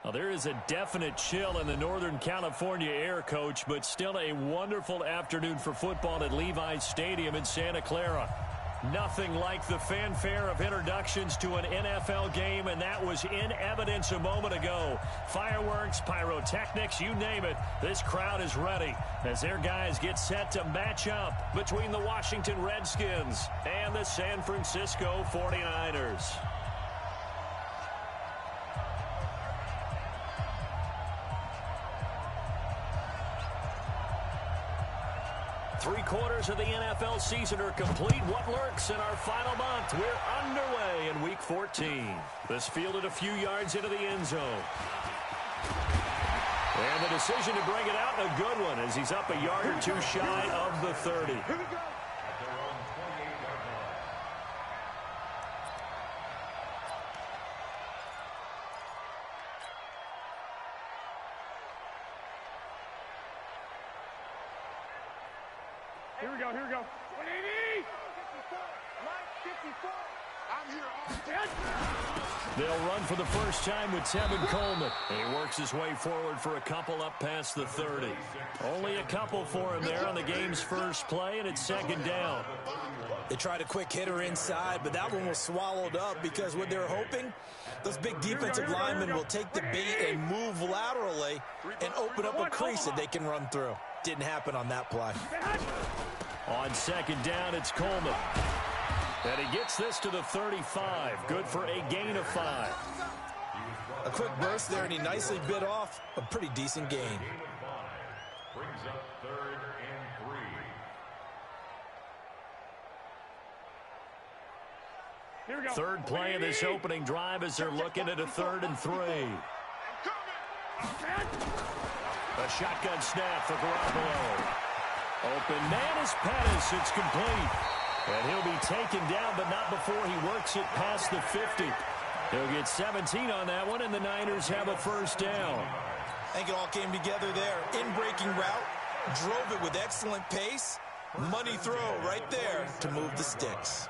Well, there is a definite chill in the Northern California air, Coach, but still a wonderful afternoon for football at Levi's Stadium in Santa Clara. Nothing like the fanfare of introductions to an NFL game, and that was in evidence a moment ago. Fireworks, pyrotechnics, you name it. This crowd is ready as their guys get set to match up between the Washington Redskins and the San Francisco 49ers. Three-quarters of the NFL season are complete. What lurks in our final month? We're underway in Week 14. This fielded a few yards into the end zone. And the decision to bring it out, a good one, as he's up a yard or two shy of the 30. Here we go. Here we go, here we go. 180! 54! I'm here all day. They'll run for the first time with Tevin Coleman. And he works his way forward for a couple up past the 30. Only a couple for him there on the game's first play, and it's second down. They tried a quick hitter inside, but that one was swallowed up because what they're hoping, those big defensive linemen will take the bait and move laterally and open up a crease that they can run through. Didn't happen on that play. On second down, it's Coleman. And he gets this to the 35. Good for a gain of 5. A quick burst there, and he nicely bit off a pretty decent gain. Brings up 3rd and 3. Here we go. Third play of this opening drive as they're looking at a 3rd and 3. A shotgun snap for Garoppolo. Open man is Pettis. It's complete. And he'll be taken down, but not before he works it past the 50. He'll get 17 on that one, and the Niners have a first down. I think it all came together there. In-breaking route, drove it with excellent pace. Money throw right there to move the sticks.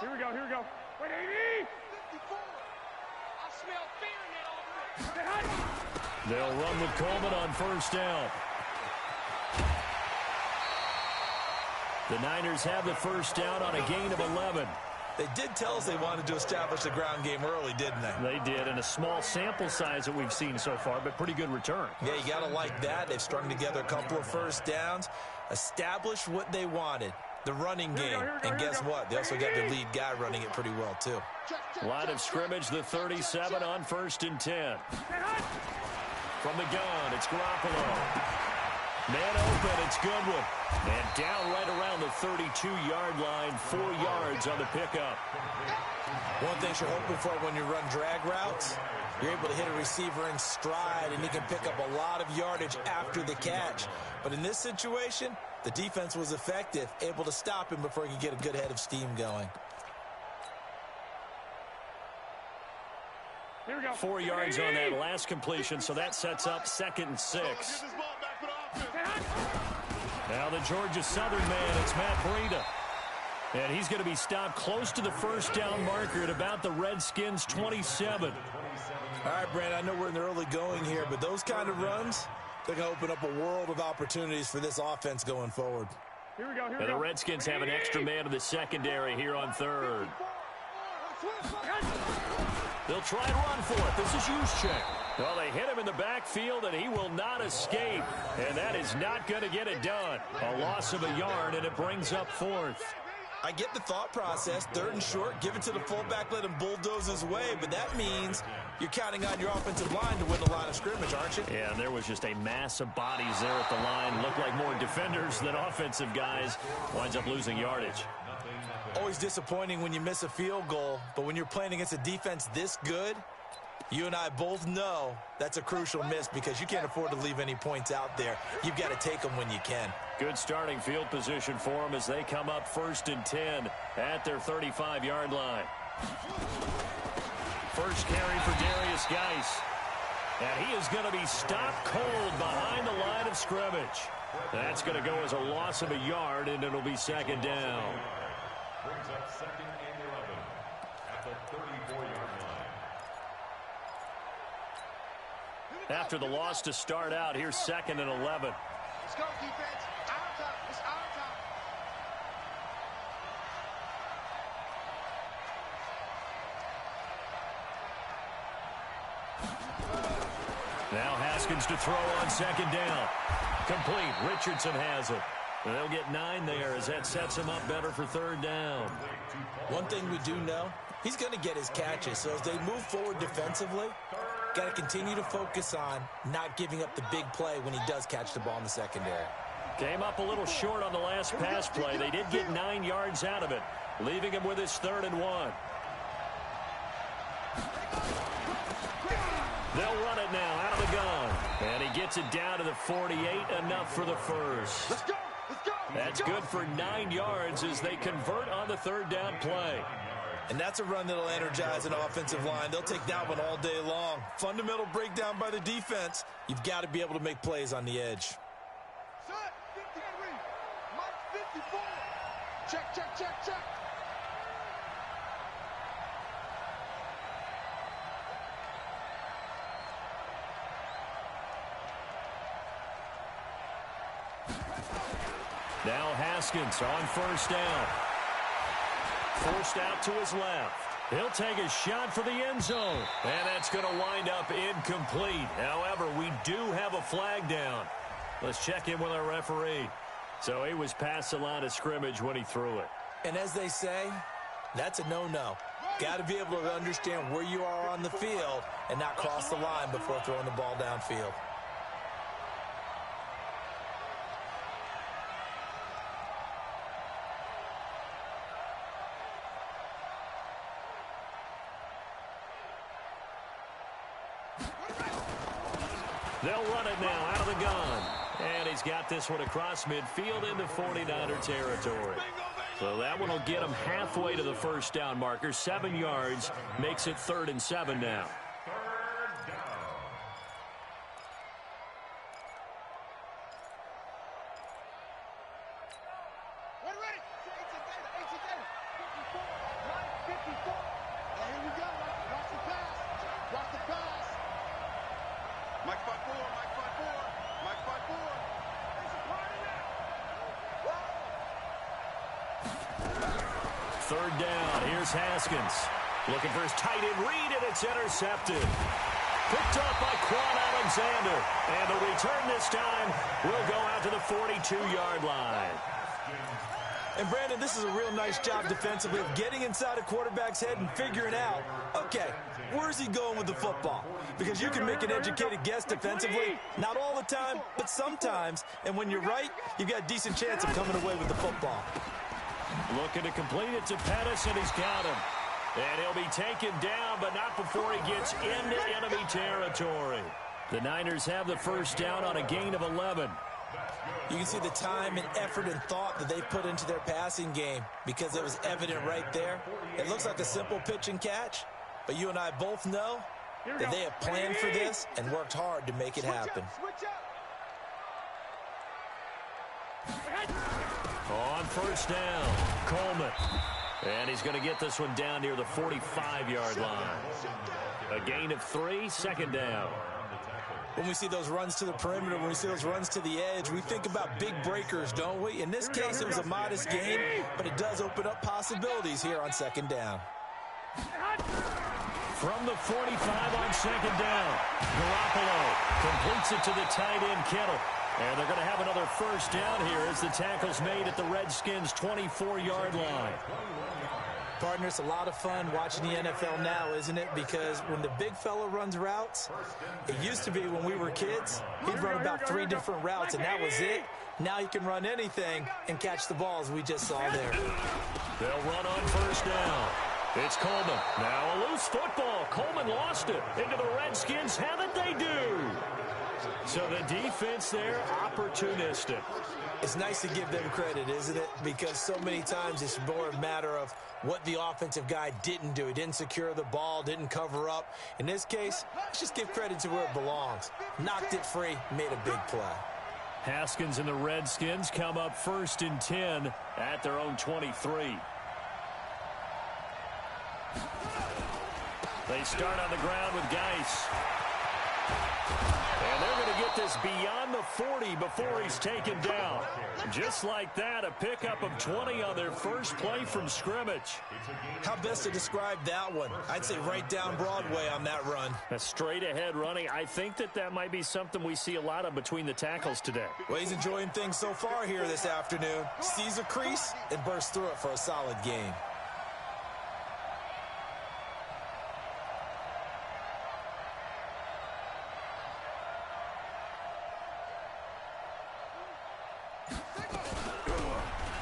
Here we go, here we go. 180! 54! I smell fear in that offense. They'll run with Coleman on first down. The Niners have the first down on a gain of 11. They did tell us they wanted to establish the ground game early, didn't they? They did, and a small sample size that we've seen so far, but pretty good return. Yeah, you got to like that. They've strung together a couple of first downs, established what they wanted, the running game. And guess what? They also got their lead guy running it pretty well, too. Line of scrimmage, the 37 on 1st and 10. From the gun, it's Garoppolo. Man open, it's Goodwin. And down right around the 32-yard line, 4 yards on the pickup. One thing you're hoping for when you run drag routes, you're able to hit a receiver in stride, and he can pick up a lot of yardage after the catch. But in this situation, the defense was effective, able to stop him before he could get a good head of steam going. 4 yards on that last completion, so that sets up 2nd and 6. Now the Georgia Southern man, it's Matt Breida. And he's going to be stopped close to the first down marker at about the Redskins' 27. All right, Brand, I know we're in the early going here, but those kind of runs, they're going to open up a world of opportunities for this offense going forward. Here we go, and the Redskins have an extra man in the secondary here on 3rd. They'll try and run for it. This is Juszczyk. Well, they hit him in the backfield, and he will not escape. And that is not going to get it done. A loss of a yard, and it brings up 4th. I get the thought process. 3rd and short, give it to the fullback, let him bulldoze his way. But that means you're counting on your offensive line to win the line of scrimmage, aren't you? Yeah, and there was just a mass of bodies there at the line. Looked like more defenders than offensive guys. Winds up losing yardage. Always disappointing when you miss a field goal, but when you're playing against a defense this good, you and I both know that's a crucial miss because you can't afford to leave any points out there. You've got to take them when you can. Good starting field position for them as they come up 1st and 10 at their 35-yard line. First carry for Darius Geis. And he is going to be stopped cold behind the line of scrimmage. That's going to go as a loss of a yard, and it'll be second down. Brings up second and 11 at the 34-yard line. After the loss to start out, here's second and 11. Let's go, defense. Our time. It's our time. Now Haskins to throw on second down. Complete. Richardson has it. They'll get 9 there as that sets him up better for third down. One thing we do know, he's going to get his catches. So as they move forward defensively, got to continue to focus on not giving up the big play when he does catch the ball in the secondary. Came up a little short on the last pass play. They did get 9 yards out of it, leaving him with his 3rd and 1. They'll run it now out of the gun. And he gets it down to the 48, enough for the first. Let's go. Let's go. That's good for 9 yards as they convert on the third down play. And that's a run that'll energize an offensive line. They'll take that one all day long. Fundamental breakdown by the defense. You've got to be able to make plays on the edge. Set. 50 and read. Mike 54. Check, check, check, check. Now Haskins on first down. Forced out to his left. He'll take a shot for the end zone. And that's going to wind up incomplete. However, we do have a flag down. Let's check in with our referee. So he was past the line of scrimmage when he threw it. And as they say, that's a no-no. Got to be able to understand where you are on the field and not cross the line before throwing the ball downfield. They'll run it now out of the gun. And he's got this one across midfield into 49er territory. So that one will get him halfway to the first down marker. 7 yards makes it 3rd and 7 now. We're ready. 18 data. 54. Mike 54. And here we go. Watch the pass. Watch the pass. Mike 54. Mike 54. Mike 54. It's a party now. Third down. Here's Haskins. Looking for his tight end read, and it's intercepted. Picked up by Quan Alexander. And the return this time will go out to the 42-yard line. And, Brandon, this is a real nice job defensively of getting inside a quarterback's head and figuring out, okay, where's he going with the football? Because you can make an educated guess defensively, not all the time, but sometimes. And when you're right, you've got a decent chance of coming away with the football. Looking to complete it to Pettis, and he's got him. And he'll be taken down, but not before he gets into enemy territory. The Niners have the first down on a gain of 11. You can see the time and effort and thought that they put into their passing game because it was evident right there. It looks like a simple pitch and catch, but you and I both know that they have planned for this and worked hard to make it happen. Switch up. On first down, Coleman. And he's going to get this one down near the 45-yard line. A gain of 3, second down. When we see those runs to the perimeter, when we see those runs to the edge, we think about big breakers, don't we? In this case, it was a modest gain, but it does open up possibilities here on second down. From the 45 on second down, Garoppolo completes it to the tight end, Kittle. And they're going to have another first down here as the tackle's made at the Redskins' 24-yard line. Partner, it's a lot of fun watching the NFL now, isn't it? Because when the big fella runs routes, it used to be when we were kids, he'd run about 3 different routes, and that was it. Now he can run anything and catch the balls we just saw there. They'll run on first down. It's Coleman. Now a loose football. Coleman lost it. Into the Redskins. Haven't they do? So the defense there, opportunistic. It's nice to give them credit, isn't it? Because so many times it's more a matter of what the offensive guy didn't do. He didn't secure the ball, didn't cover up. In this case, let's just give credit to where it belongs. Knocked it free, made a big play. Haskins and the Redskins come up 1st and 10 at their own 23. They start on the ground with Geis. And they're going to get this beyond the 40 before he's taken down. Just like that, a pickup of 20 on their first play from scrimmage. How best to describe that one? I'd say right down Broadway on that run. A straight ahead running. I think that might be something we see a lot of between the tackles today. Well, he's enjoying things so far here this afternoon. Sees a crease and bursts through it for a solid gain.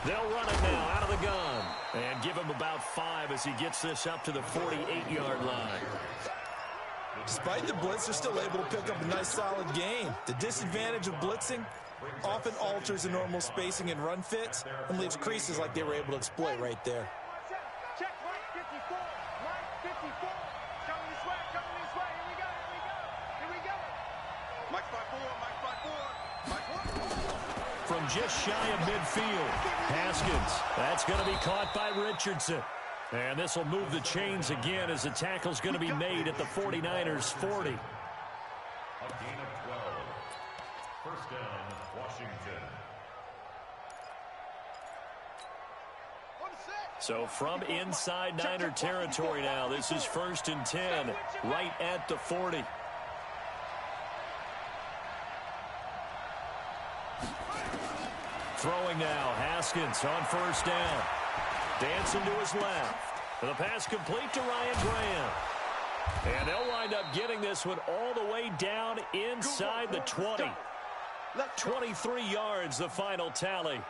They'll run it now out of the gun and give him about 5 as he gets this up to the 48-yard line. Despite the blitz, they're still able to pick up a nice solid gain. The disadvantage of blitzing often alters the normal spacing and run fits and leaves creases like they were able to exploit right there. Check, Mike 54. Mike 54. Coming this way, Here we go. Mike 54, Mike 54. From just shy of midfield, Haskins. That's going to be caught by Richardson. And this will move the chains again as the tackle's going to be made at the 49ers 40. A gain of 12. First down, Washington. So from inside Niner territory now, this is 1st and 10, right at the 40. Throwing now, Haskins on 1st down. Dancing to his left. The pass complete to Ryan Graham. And they'll wind up getting this one all the way down inside the 20. 23 yards, the final tally.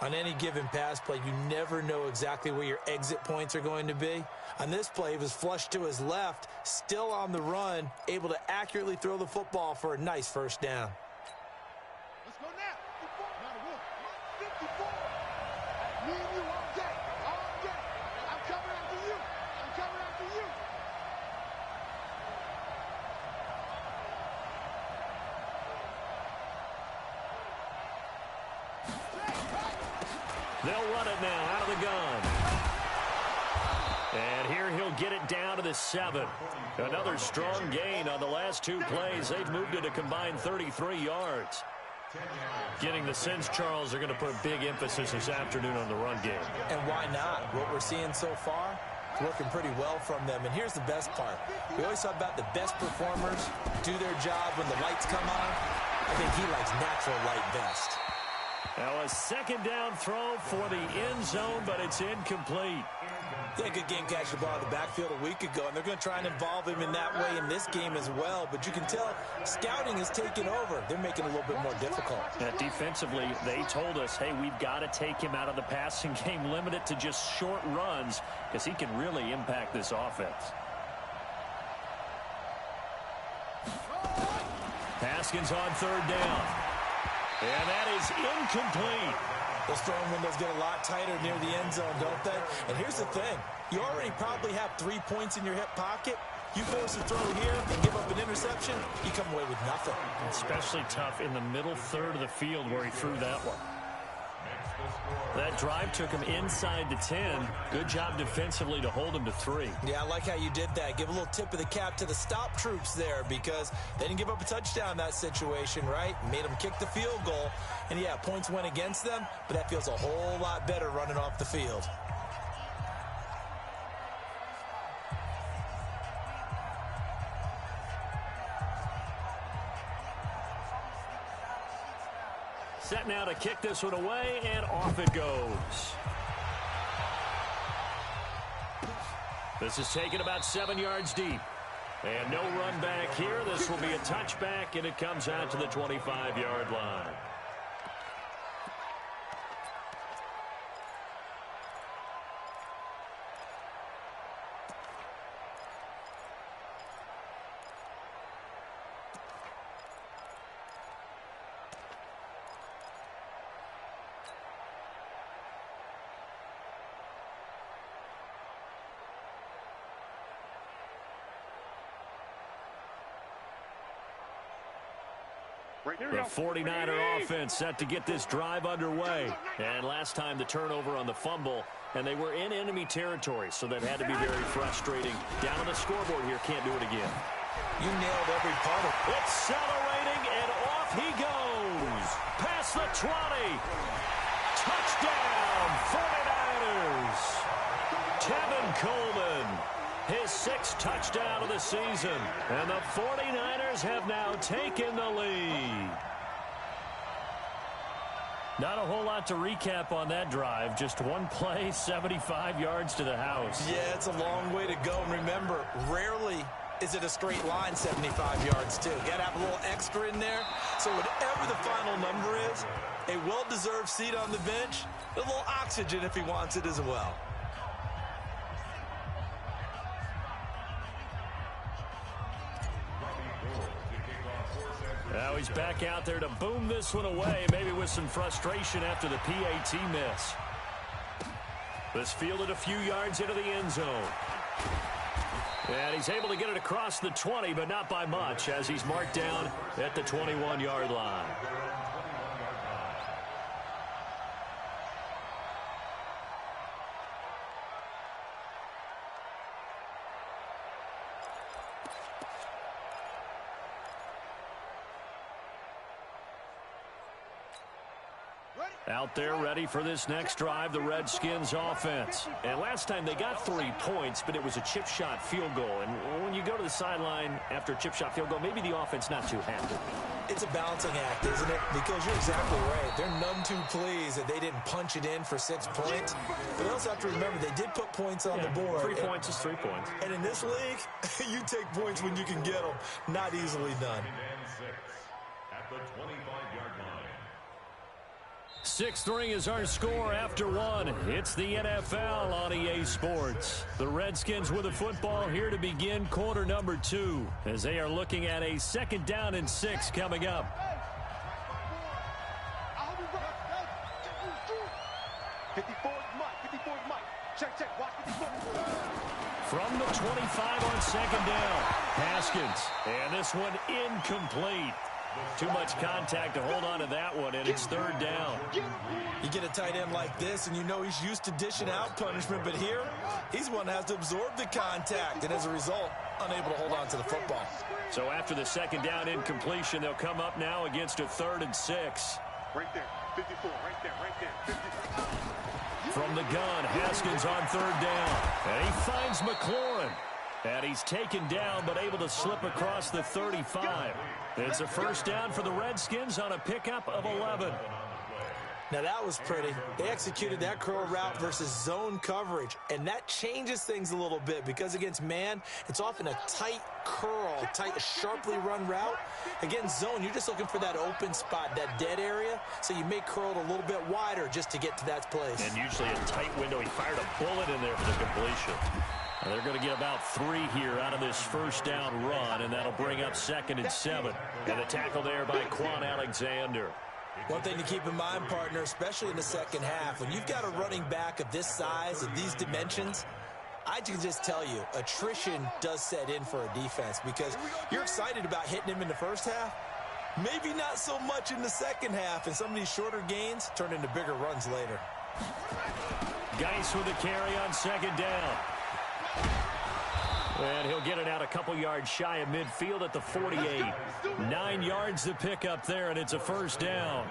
On any given pass play, you never know exactly where your exit points are going to be. On this play, he was flushed to his left, still on the run, able to accurately throw the football for a nice 1st down. Let's go now. 54. Me and you all day. I'm coming after you. They'll run it now out of the gun. And here he'll get it down to the 7. Another strong gain on the last 2 plays. They've moved it a combined 33 yards. Getting the sense, Charles, are going to put a big emphasis this afternoon on the run game. And why not? What we're seeing so far, working pretty well from them. And here's the best part. We always talk about the best performers do their job when the lights come on. I think he likes natural light best. Now a 2nd down throw for the end zone, but it's incomplete. Yeah, good game catch the ball in the backfield a week ago, and they're going to try and involve him in that way in this game as well. But you can tell scouting is taking over. They're making it a little bit more difficult. Defensively, they told us, hey, we've got to take him out of the passing game, limit it to just short runs, because he can really impact this offense. Haskins on 3rd down. And that is incomplete. Those throwing windows get a lot tighter near the end zone, don't they? And here's the thing. You already probably have 3 points in your hip pocket. You force a throw here and give up an interception, you come away with nothing. Especially tough in the middle third of the field where he threw that one. That drive took him inside the 10. Good job defensively to hold him to 3. Yeah, I like how you did that. Give a little tip of the cap to the stop troops there because they didn't give up a touchdown in that situation, right? Made them kick the field goal. And, yeah, points went against them, but that feels a whole lot better running off the field. Set now to kick this one away, and off it goes. This is taken about 7 yards deep. And no run back here. This will be a touchback, and it comes out to the 25-yard line. The 49er offense set to get this drive underway. And last time the turnover on the fumble, and they were in enemy territory, so that had to be very frustrating. Down on the scoreboard here, can't do it again. You nailed every part of it. Accelerating, and off he goes. Past the 20. Touchdown, 49ers. Tevin Coleman, his 6th touchdown of the season. And the 49ers have now taken the lead. Not a whole lot to recap on that drive. Just one play, 75 yards to the house. Yeah, it's a long way to go. And remember, rarely is it a straight line 75 yards, too. You got to have a little extra in there. So whatever the final number is, a well-deserved seat on the bench, a little oxygen if he wants it as well. Now he's back out there to boom this one away, maybe with some frustration after the PAT miss. This fielded a few yards into the end zone. And he's able to get it across the 20, but not by much, as he's marked down at the 21-yard line. Out there ready for this next drive, the Redskins offense. And last time they got 3 points, but it was a chip shot field goal. And when you go to the sideline after a chip shot field goal, maybe the offense not too happy. It's a balancing act, isn't it? Because you're exactly right. They're none too pleased that they didn't punch it in for 6 points. But they also have to remember they did put points on the board. 3 points is 3 points. And in this league, you take points when you can get them. Not easily done. At the 25-yard line. 6-3 is our score after 1. It's the NFL on EA Sports. The Redskins with the football here to begin quarter number 2, as they are looking at a 2nd down and 6 coming up. From the 25 on 2nd down, Haskins, and this one incomplete. Too much contact to hold on to that one, and it's 3rd down. You get a tight end like this, and you know he's used to dishing out punishment, but here, he's one that has to absorb the contact, and as a result, unable to hold on to the football. So after the 2nd down incompletion, they'll come up now against a 3rd and 6. Right there, 54, right there, 54. From the gun, Haskins on 3rd down, and he finds McLaurin. And he's taken down, but able to slip across the 35. It's a 1st down for the Redskins on a pickup of 11. Now that was pretty. They executed that curl route versus zone coverage, and that changes things a little bit because against man, it's often a tight curl, tight, sharply run route. Against zone, you're just looking for that open spot, that dead area, so you may curl it a little bit wider just to get to that place. And usually a tight window. He fired a bullet in there for the completion. And they're going to get about 3 here out of this 1st down run, and that'll bring up 2nd and 7. And the tackle there by Quan Alexander. One thing to keep in mind, partner, especially in the 2nd half, when you've got a running back of this size, of these dimensions, I can just tell you, attrition does set in for a defense because you're excited about hitting him in the 1st half. Maybe not so much in the 2nd half, and some of these shorter gains turn into bigger runs later. Geis with a carry on 2nd down. And he'll get it out a couple yards shy of midfield at the 48. 9 yards to pick up there, and it's a 1st down.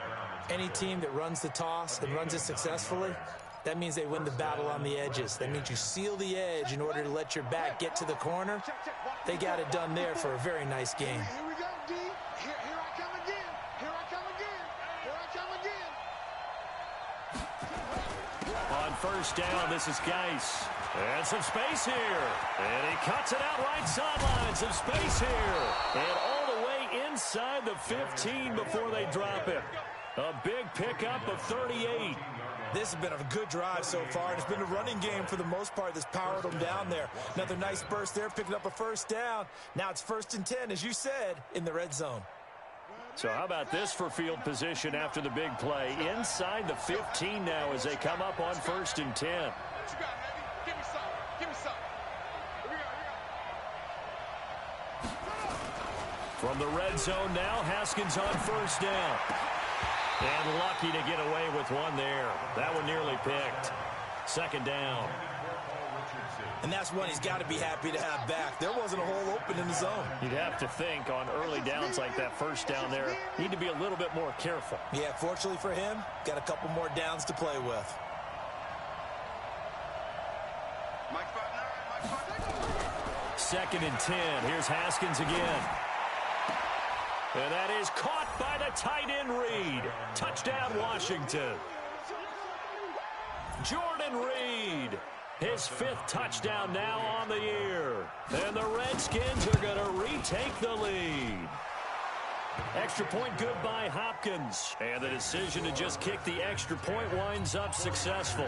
Any team that runs the toss and runs it successfully, that means they win the battle on the edges. That means you seal the edge in order to let your back get to the corner. They got it done there for a very nice game. Here we go, D. Here I come again. Here I come again. Here I come again. On 1st down, this is Geis. And some space here. And he cuts it out right sideline. Some space here. And all the way inside the 15 before they drop it. A big pickup of 38. This has been a good drive so far, and it's been a running game for the most part that's powered them down there. Another nice burst there, picking up a 1st down. Now it's 1st and 10, as you said, in the red zone. So how about this for field position after the big play? Inside the 15 now as they come up on 1st and 10. What you got, baby? Give me some. Give me some. Here we go. From the red zone now, Haskins on first down. And lucky to get away with one there. That one nearly picked. Second down. And that's one he's got to be happy to have back. There wasn't a hole open in the zone. You'd have to think on early downs like that first down there, need to be a little bit more careful. Yeah, fortunately for him, got a couple more downs to play with. Second and 10. Here's Haskins again. And that is caught by the tight end Reed. Touchdown, Washington. Jordan Reed. His fifth touchdown now on the year. And the Redskins are going to retake the lead. Extra point good by Hopkins. And the decision to just kick the extra point winds up successful.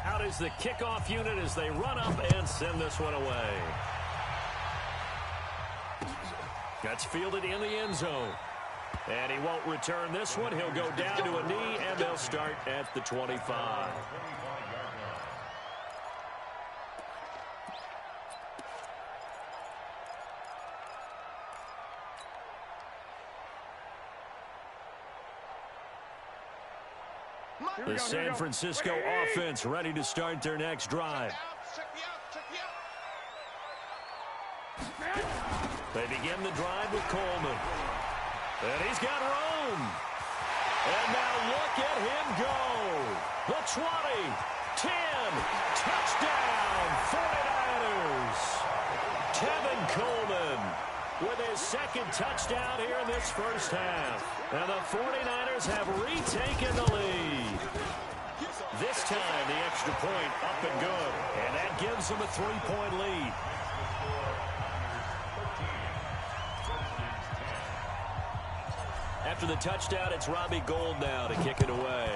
Out is the kickoff unit as they run up and send this one away. That's fielded in the end zone. And he won't return this one. He'll go down to a knee, and they'll start at the 25. The San Francisco offense ready to start their next drive. They begin the drive with Coleman. And he's got room. And now look at him go. The 20, 10, touchdown, 49ers. Tevin Coleman with his second touchdown here in this first half. And the 49ers have retaken the lead. This time, the extra point up and good. And that gives them a 3-point lead. After the touchdown, it's Robbie Gould now to kick it away.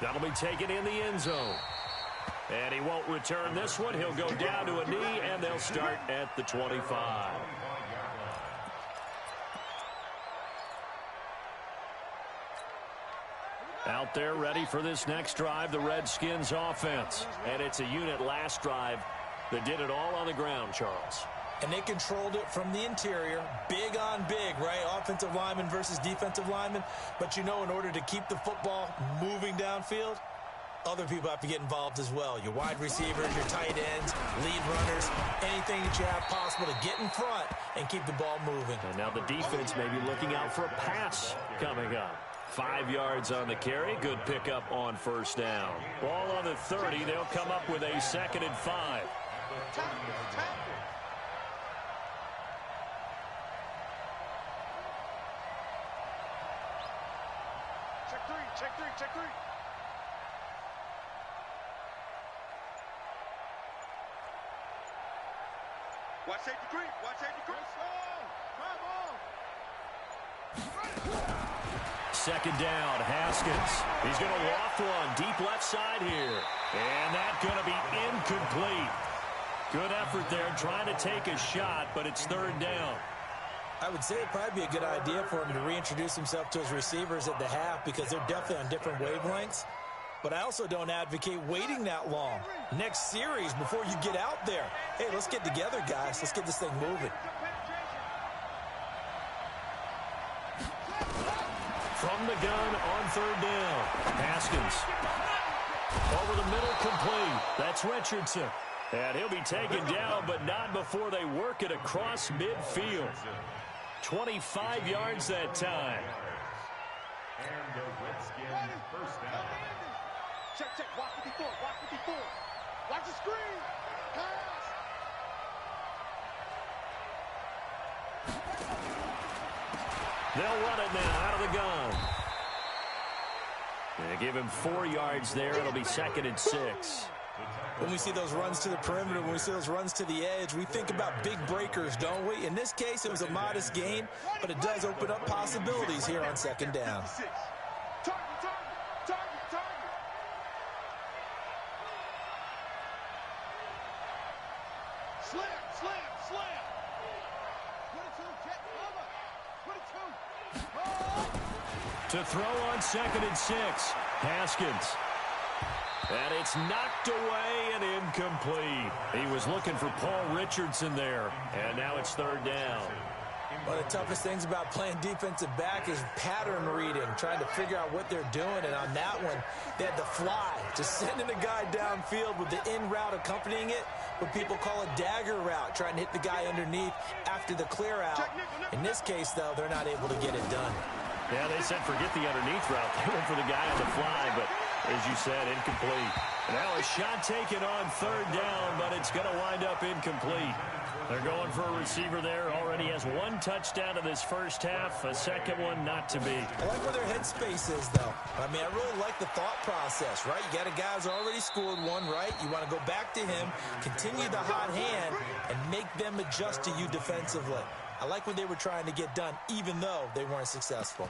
That'll be taken in the end zone. And he won't return this one. He'll go down to a knee, and they'll start at the 25. Out there ready for this next drive, the Redskins offense. And it's a unit last drive that did it all on the ground, Charles. And they controlled it from the interior. Big on big, right? Offensive lineman versus defensive lineman. But you know, in order to keep the football moving downfield, other people have to get involved as well. Your wide receivers, your tight ends, lead runners, anything that you have possible to get in front and keep the ball moving. And now the defense may be looking out for a pass coming up. 5 yards on the carry. Good pickup on first down. Ball on the 30. They'll come up with a 2nd and 5. Check three. Watch safety creep. Second down, Haskins. He's going to loft one deep left side here. And that's going to be incomplete. Good effort there trying to take a shot, but it's 3rd down. I would say it'd probably be a good idea for him to reintroduce himself to his receivers at the half because they're definitely on different wavelengths. But I also don't advocate waiting that long. Next series before you get out there. Hey, let's get together, guys. Let's get this thing moving. From the gun on 3rd down. Haskins. Over the middle, complete. That's Richardson. And he'll be taken down, but not before they work it across midfield. 25 yards that time. And the Redskins first down. Check. Watch 54. Watch the screen. Pass. They'll run it now out of the gun. And give him 4 yards there. It'll be 2nd and 6. When we see those runs to the perimeter, when we see those runs to the edge, we think about big breakers, don't we? In this case, it was a modest gain, but it does open up possibilities here on 2nd down. Target. Slam, slam, slam. 22, jet cover. 22. Oh. To throw on 2nd and 6. Haskins. And it's knocked away and incomplete. He was looking for Paul Richardson there. And now it's 3rd down. One of the toughest things about playing defensive back is pattern reading, trying to figure out what they're doing. And on that one, they had the fly, just sending a guy downfield with the in route accompanying it, what people call a dagger route, trying to hit the guy underneath after the clear out. In this case, though, they're not able to get it done. Yeah, they said forget the underneath route. They went for the guy on the fly, but as you said, incomplete. Now a shot taken on 3rd down, but it's going to wind up incomplete. They're going for a receiver there. Already has 1 touchdown in this first half. A second one not to be. I like where their headspace is, though. I mean, I really like the thought process, right? You got a guy who's already scored one, right? You want to go back to him, continue the hot hand, and make them adjust to you defensively. I like what they were trying to get done, even though they weren't successful.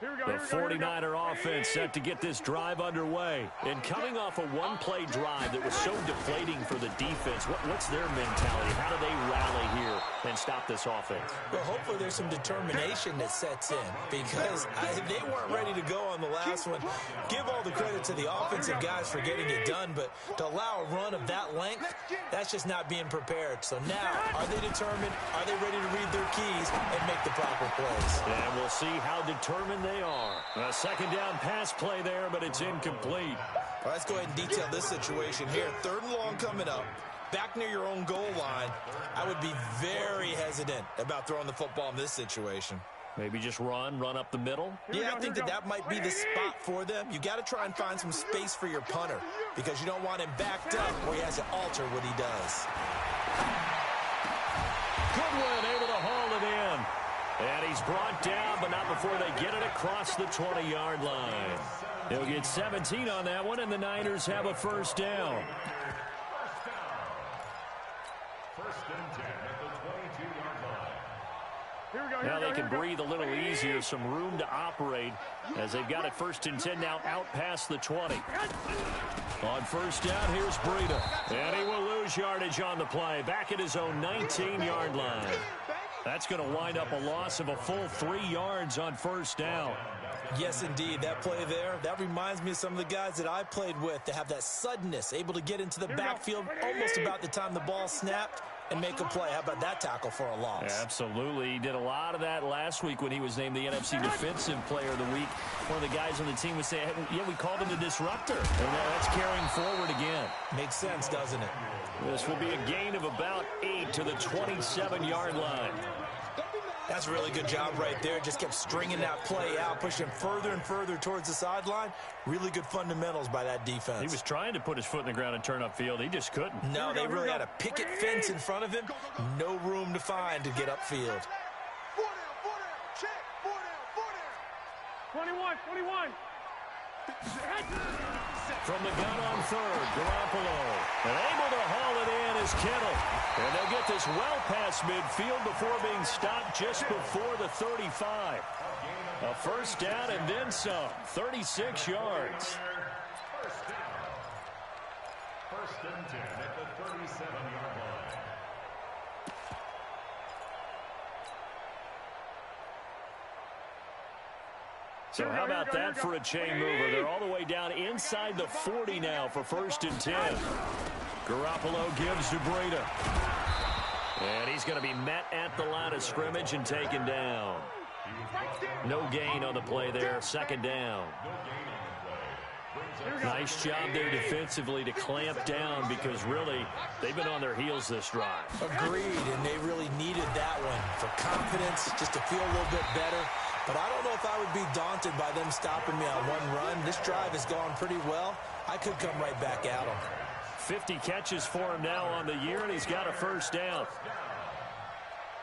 The 49er offense set to get this drive underway. And coming off a one-play drive that was so deflating for the defense, what's their mentality? How do they rally here and stop this offense? Well, hopefully there's some determination that sets in because they weren't ready to go on the last one. Give all the credit to the offensive guys for getting it done, but to allow a run of that length, that's just not being prepared. So now, are they determined? Are they ready to read their keys and make the proper plays? And we'll see how determined they are. A 2nd down pass play there, but it's incomplete. All right, let's go ahead and detail this situation here. 3rd and long coming up. Back near your own goal line. I would be very hesitant about throwing the football in this situation. Maybe just run up the middle? Yeah, I think that might be the spot for them. You got to try and find some space for your punter because you don't want him backed up where he has to alter what he does. Goodwin able to haul it in. And he's brought down, but not before they get it across the 20-yard line. He'll get 17 on that one, and the Niners have a 1st down. First and 10 at the 22-yard line. Now they can breathe a little easier, some room to operate as they've got it 1st and 10 now out past the 20. On 1st down, here's Breida. And he will lose yardage on the play. Back at his own 19-yard line. That's going to wind up a loss of a full 3 yards on 1st down. Yes, indeed. That play there, that reminds me of some of the guys that I played with that have that suddenness, able to get into the backfield almost about the time the ball snapped and make a play. How about that tackle for a loss? Absolutely. He did a lot of that last week when he was named the NFC Defensive Player of the Week. One of the guys on the team would say, hey, yeah, we called him the disruptor. And that's carrying forward again. Makes sense, doesn't it? This will be a gain of about 8 to the 27-yard line. That's a really good job right there. Just kept stringing that play out, pushing further and further towards the sideline. Really good fundamentals by that defense. He was trying to put his foot in the ground and turn upfield. He just couldn't. No, they really had a picket fence in front of him. No room to find to get upfield. 21. From the gun on 3rd, Garoppolo. And able to haul it in is Kittle. And they'll get this well past midfield before being stopped just before the 35. A 1st down and then some. 36 yards. First and 10 at the 37-yard line. So how about that for a chain mover? They're all the way down inside the 40 now for 1st and 10. Garoppolo gives to Breida. And he's going to be met at the line of scrimmage and taken down. No gain on the play there. 2nd down. Nice job there defensively to clamp down because really they've been on their heels this drive. Agreed, and they really needed that one for confidence, just to feel a little bit better. But I don't know if I would be daunted by them stopping me on one run. This drive has gone pretty well. I could come right back at them. 50 catches for him now on the year, and he's got a 1st down.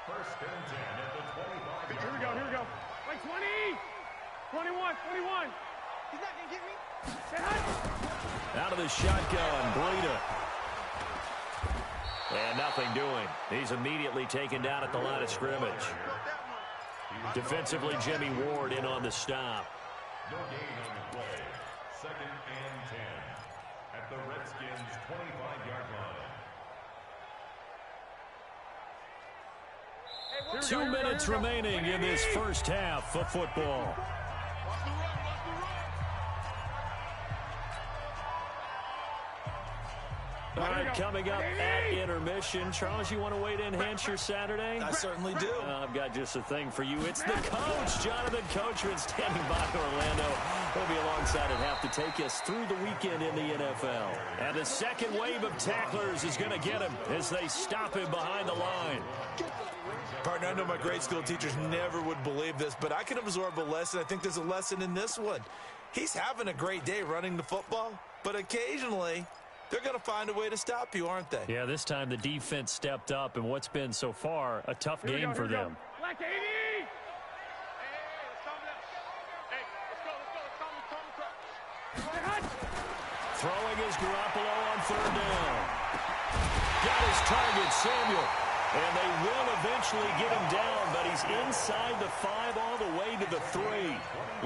First and 10 at the 25. Here we go. Like 20. 21. He's not going to get me. Out of the shotgun, Breida. And nothing doing. He's immediately taken down at the line of scrimmage. Defensively, Jimmy Ward in on the stop. No gain on the play. Second and 10 at the Redskins' 25-yard line. 2 minutes remaining in this first half of football. All right, coming up at intermission. Charles, you want to wait to enhance your Saturday? I certainly do. I've got just a thing for you. It's the coach, Jonathan Coachman, standing by Orlando. He'll be alongside at half to take us through the weekend in the NFL. And the second wave of tacklers is going to get him as they stop him behind the line. Partner, I know my grade school teachers never would believe this, but I can absorb a lesson. I think there's a lesson in this one. He's having a great day running the football, but occasionally they're going to find a way to stop you, aren't they? Yeah, this time the defense stepped up in what's been so far a tough game for them. Black 80! Throwing is Garoppolo on third down. Got his target, Samuel. And they will eventually get him down, but he's inside the 5 all the way to the 3.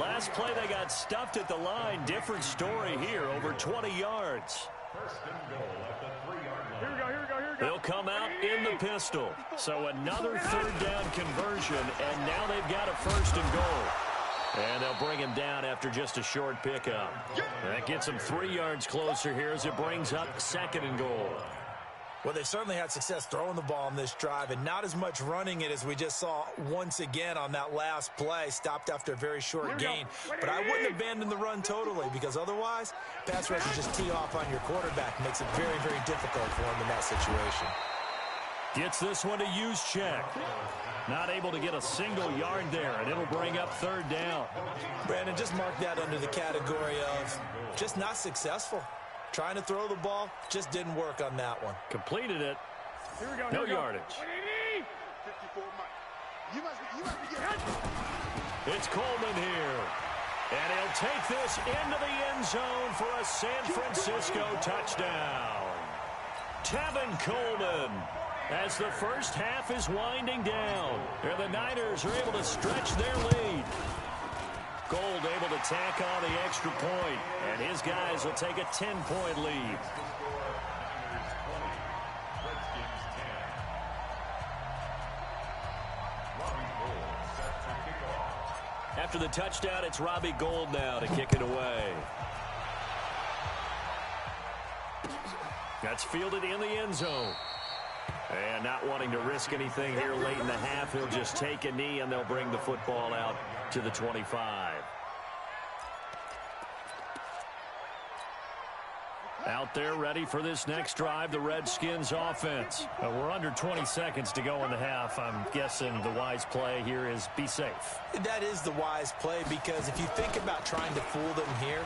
Last play they got stuffed at the line. Different story here, over 20 yards. First and goal at the 3-yard line. Here we go. They'll come out in the pistol. So another third down conversion, and now they've got a first and goal. And they'll bring him down after just a short pickup. That gets him 3 yards closer here as it brings up second and goal. Well, they certainly had success throwing the ball on this drive and not as much running it as we just saw once again on that last play. Stopped after a very short gain. But I wouldn't abandon the run totally because otherwise, pass rushers just tee off on your quarterback. Makes it very, very difficult for him in that situation. Gets this one to use check. Not able to get a single yard there, and it'll bring up third down. Brandon, just mark that under the category of just not successful. Trying to throw the ball, just didn't work on that one. Completed it. No yardage. 54, Mike. You must be getting... It's Coleman here. And he'll take this into the end zone for a San Francisco touchdown. Tevin Coleman, as the first half is winding down. And the Niners are able to stretch their lead. Gold able to tack on the extra point, and his guys will take a 10-point lead. After the touchdown, it's Robbie Gould now to kick it away. That's fielded in the end zone. And not wanting to risk anything here late in the half, he'll just take a knee, and they'll bring the football out to the 25. Out there ready for this next drive, the Redskins offense. We're under 20 seconds to go in the half. I'm guessing the wise play here is be safe. That is the wise play because if you think about trying to fool them here,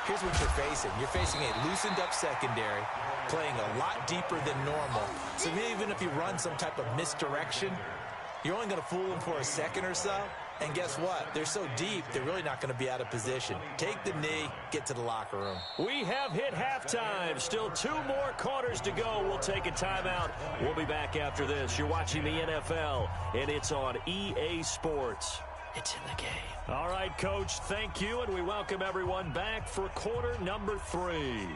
here's what you're facing. You're facing a loosened up secondary, playing a lot deeper than normal. So even if you run some type of misdirection, you're only going to fool them for a second or so. And guess what? They're so deep, they're really not going to be out of position. Take the knee, get to the locker room. We have hit halftime. Still 2 more quarters to go. We'll take a timeout. We'll be back after this. You're watching the NFL, and it's on EA Sports. It's in the game. All right, Coach, thank you, and we welcome everyone back for quarter number 3.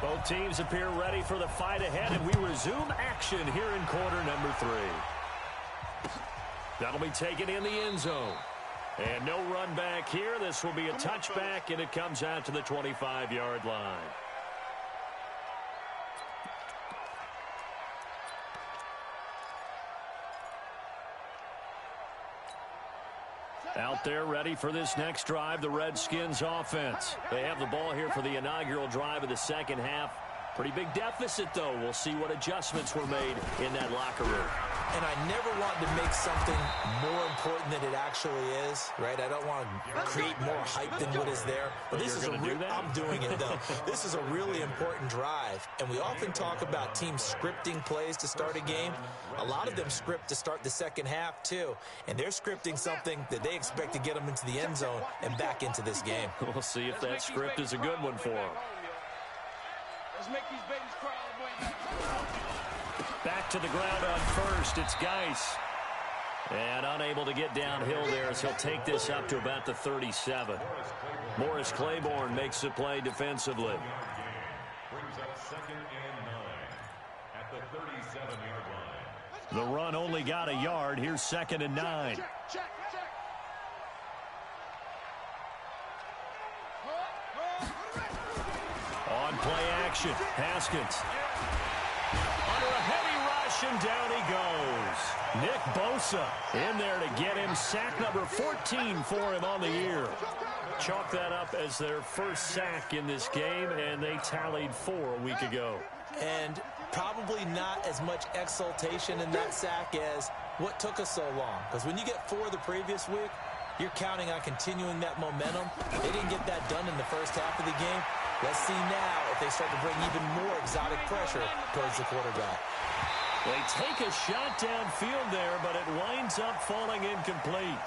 Both teams appear ready for the fight ahead, and we resume action here in quarter number 3. That'll be taken in the end zone. And no run back here. This will be a touchback, and it comes out to the 25-yard line. Out there ready for this next drive, the Redskins offense. They have the ball here for the inaugural drive of the second half. Pretty big deficit, though. We'll see what adjustments were made in that locker room. And I never want to make something more important than it actually is, right? I don't want to create more hype than what is there. But this is I'm doing it, though. This is a really important drive. And we often talk about teams scripting plays to start a game. A lot of them script to start the second half, too. And they're scripting something that they expect to get them into the end zone and back into this game. We'll see if that script is a good one for them. Let's make these babies cry all the way back. Back to the ground on first. It's Geis. And unable to get downhill there as he'll take this up to about the 37. Morris Claiborne makes the play defensively. Brings up 2nd and 9 at the 37-yard line. The run only got a yard. Here's 2nd and 9. Check. On play action, Haskins. Under a heavy rush, and down he goes. Nick Bosa in there to get him. Sack number 14 for him on the year. Chalk that up as their first sack in this game, and they tallied 4 a week ago. And probably not as much exultation in that sack as what took us so long. Because when you get 4 the previous week, you're counting on continuing that momentum. They didn't get that done in the first half of the game. Let's see now if they start to bring even more exotic pressure towards the quarterback. They take a shot downfield there, but it winds up falling incomplete.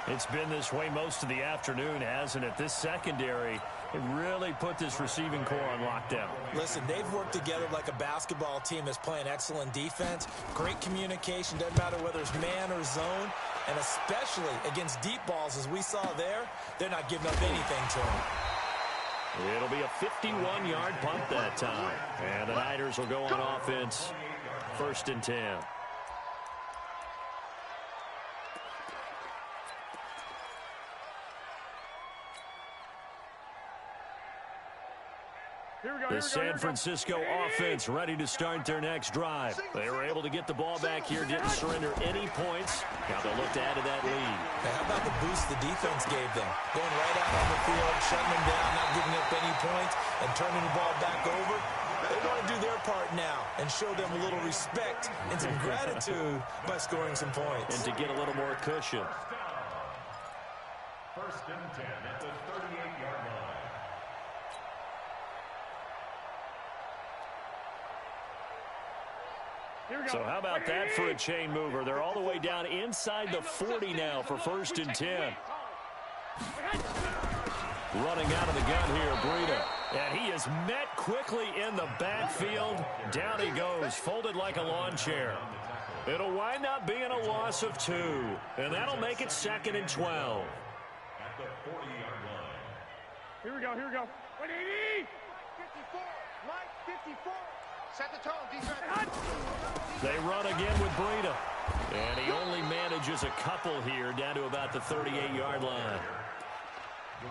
It's been this way most of the afternoon, hasn't it? This secondary, it really put this receiving core on lockdown. Listen, they've worked together like a basketball team that's playing excellent defense. Great communication, doesn't matter whether it's man or zone. And especially against deep balls, as we saw there, they're not giving up anything to them. It'll be a 51-yard punt that time. And the Niners will go on offense. 1st and 10. The San Francisco offense ready to start their next drive. They were able to get the ball back here, didn't surrender any points. Now they'll look to add to that lead. Now, how about the boost the defense gave them? Going right out on the field, shutting them down, not giving up any points, and turning the ball back over. They want to do their part now and show them a little respect and some gratitude by scoring some points. And to get a little more cushion. 1st and 10 at the 38-yard line. So how about that for a chain mover? They're all the way down inside the 40 now for 1st and 10. Running out of the gun here, Breida. And he is met quickly in the backfield. Down he goes, folded like a lawn chair. It'll wind up being a loss of 2. And that'll make it 2nd and 12. At the 40-yard line. Here we go. 180. 54. Mike, 54. Set the tone, defense. They run again with Breida. And he only manages a couple here down to about the 38-yard line.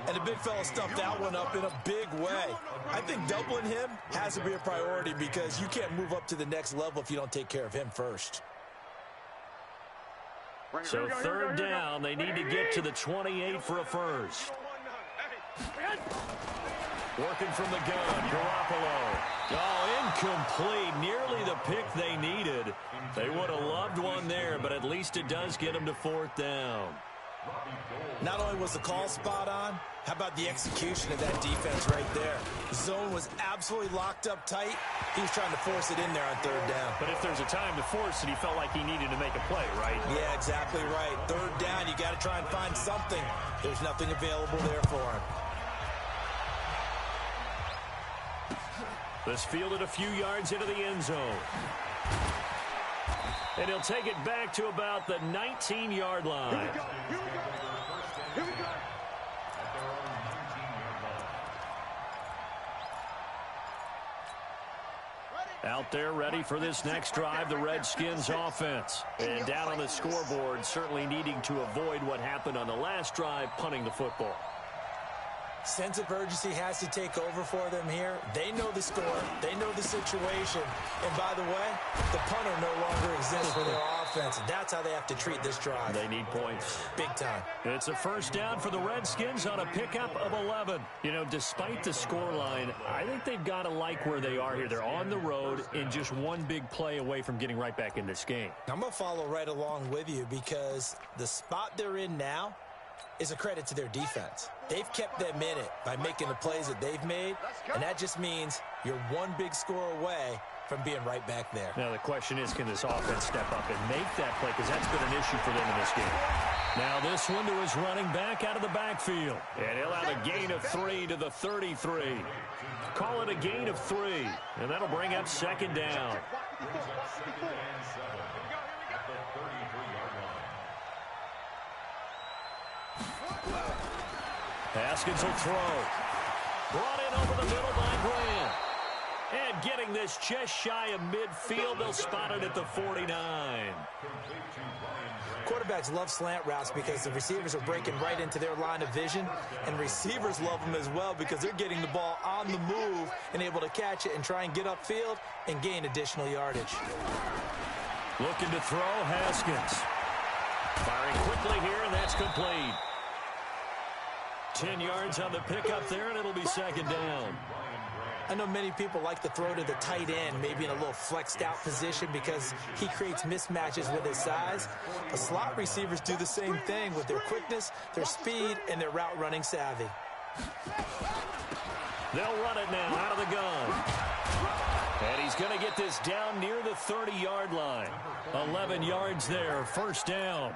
And the big fella stuffed that one up in a big way. I think doubling him has to be a priority because you can't move up to the next level if you don't take care of him first. So 3rd down, they need to get to the 28 for a first. Working from the gun, Garoppolo. Oh, incomplete. Nearly the pick they needed. They would have loved one there, but at least it does get them to 4th down. Not only was the call spot on, how about the execution of that defense right there? The zone was absolutely locked up tight. He was trying to force it in there on 3rd down. But if there's a time to force it, he felt like he needed to make a play, right? Yeah, exactly right. 3rd down, you got to try and find something. There's nothing available there for him. This fielded a few yards into the end zone. And he'll take it back to about the 19-yard line. Here we go. Out there ready for this next drive, the Redskins offense. And down on the scoreboard, certainly needing to avoid what happened on the last drive, punting the football. Sense of urgency has to take over for them here. They know the score. They know the situation. And by the way, the punter no longer exists for their offense. offense. That's how they have to treat this drive. They need points. Big time. It's a first down for the Redskins on a pickup of 11. You know, despite the scoreline, I think they've got to like where they are here. They're on the road and just one big play away from getting right back in this game. I'm going to follow right along with you because the spot they're in now is a credit to their defense. They've kept them in it by making the plays that they've made, and that just means you're one big score away from being right back there. Now, the question is, can this offense step up and make that play? Because that's been an issue for them in this game. Now, this one to his running back out of the backfield. And he'll have a gain of 3 to the 33. Call it a gain of 3, and that'll bring up second down. Haskins will throw. Brought in over the middle by Grant. And getting this just shy of midfield, they'll spot it at the 49. Quarterbacks love slant routes because the receivers are breaking right into their line of vision, and receivers love them as well because they're getting the ball on the move and able to catch it and try and get upfield and gain additional yardage. Looking to throw, Haskins. Firing quickly here, and that's complete. 10 yards on the pickup there, and it'll be second down. I know many people like to throw to the tight end, maybe in a little flexed out position because he creates mismatches with his size. The slot receivers do the same thing with their quickness, their speed, and their route running savvy. They'll run it now out of the gun. And he's going to get this down near the 30-yard line. 11 yards there, first down.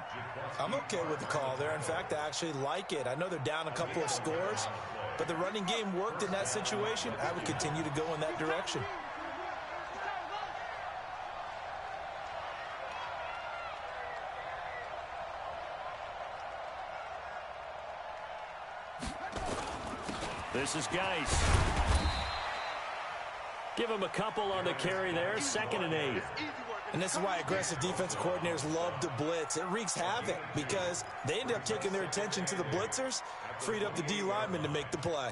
I'm okay with the call there. In fact, I actually like it. I know they're down a couple of scores, but the running game worked in that situation. I would continue to go in that direction. This is Geis. Give him a couple on the carry there, 2nd and 8. And this is why aggressive defensive coordinators love to blitz. It wreaks havoc because they end up taking their attention to the blitzers, freed up the D lineman to make the play.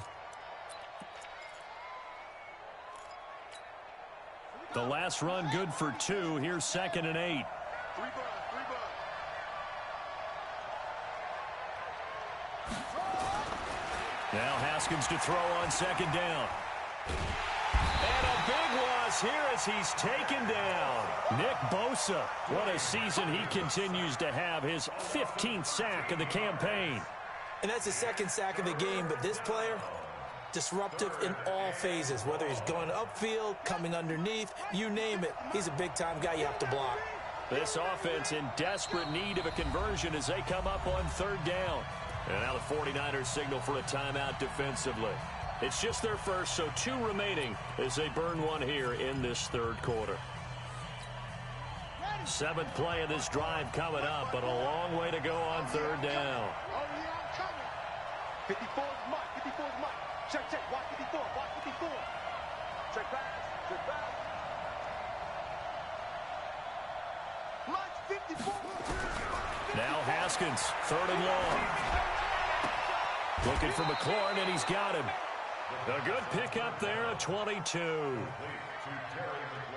The last run good for 2. Here's 2nd and 8. Now Haskins to throw on second down. And a big loss here as he's taken down. Nick Bosa, what a season he continues to have. His 15th sack of the campaign. And that's his 2nd sack of the game, but this player, disruptive in all phases, whether he's going upfield, coming underneath, you name it. He's a big-time guy you have to block. This offense in desperate need of a conversion as they come up on 3rd down. And now the 49ers signal for a timeout defensively. It's just their first, so 2 remaining as they burn one here in this 3rd quarter. 7th play of this drive coming up, but a long way to go on 3rd down. 54 is Mike. 54 is Mike. Check. Watch 54. Watch 54. Check back. Check back. Mike's 54. Now Haskins, 3rd and long. Looking for McLaurin, and he's got him. A good pickup there, a 22.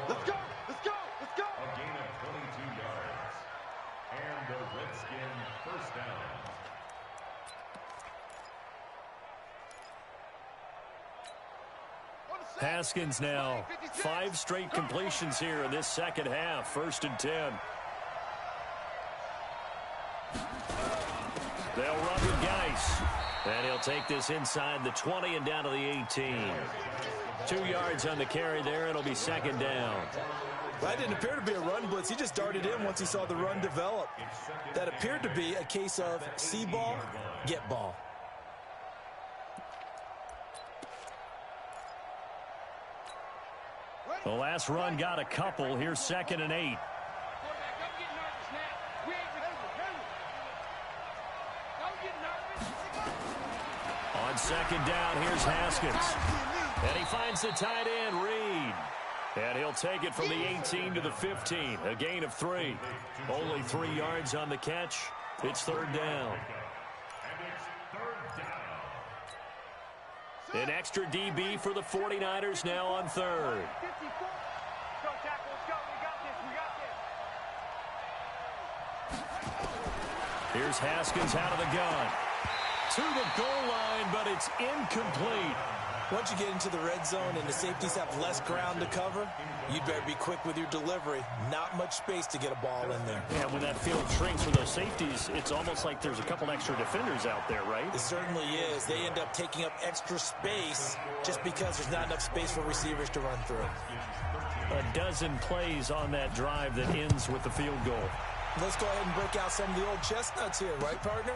Let's go. Let's go. Let's go. A gain of 22 yards. And the Redskin first down. Haskins now, 5 straight completions here in this second half. 1st and 10. They'll run with Geis. And he'll take this inside the 20 and down to the 18. 2 yards on the carry there. It'll be second down. That didn't appear to be a run blitz. He just darted in once he saw the run develop. That appeared to be a case of see ball, get ball. The last run got a couple. Here's 2nd and 8. On second down, here's Haskins. And he finds the tight end, Reed. And he'll take it from the 18 to the 15. A gain of 3. Only 3 yards on the catch. It's 3rd down. An extra DB for the 49ers now on 3rd. Here's Haskins out of the gun. To the goal line, but it's incomplete. Once you get into the red zone and the safeties have less ground to cover, you'd better be quick with your delivery. Not much space to get a ball in there. Yeah, when that field shrinks for those safeties, it's almost like there's a couple extra defenders out there, right? It certainly is. They end up taking up extra space just because there's not enough space for receivers to run through. A dozen plays on that drive that ends with the field goal. Let's go ahead and break out some of the old chestnuts here, right, partner?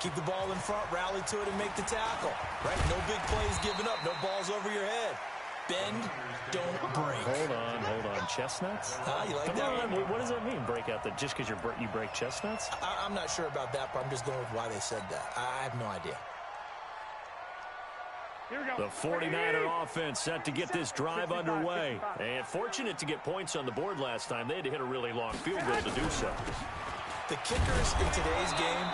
Keep the ball in front, rally to it, and make the tackle. Right? No big plays given up. No balls over your head. Bend, don't break. Hold on. Chestnuts? You like Come that on, one? what does that mean, break out? Just because you break chestnuts? I'm not sure about that, but I'm just going with why they said that. I have no idea. Here we go. The 49er offense set to get this drive underway. And fortunate to get points on the board last time. They had to hit a really long field goal to do so. The kickers in today's game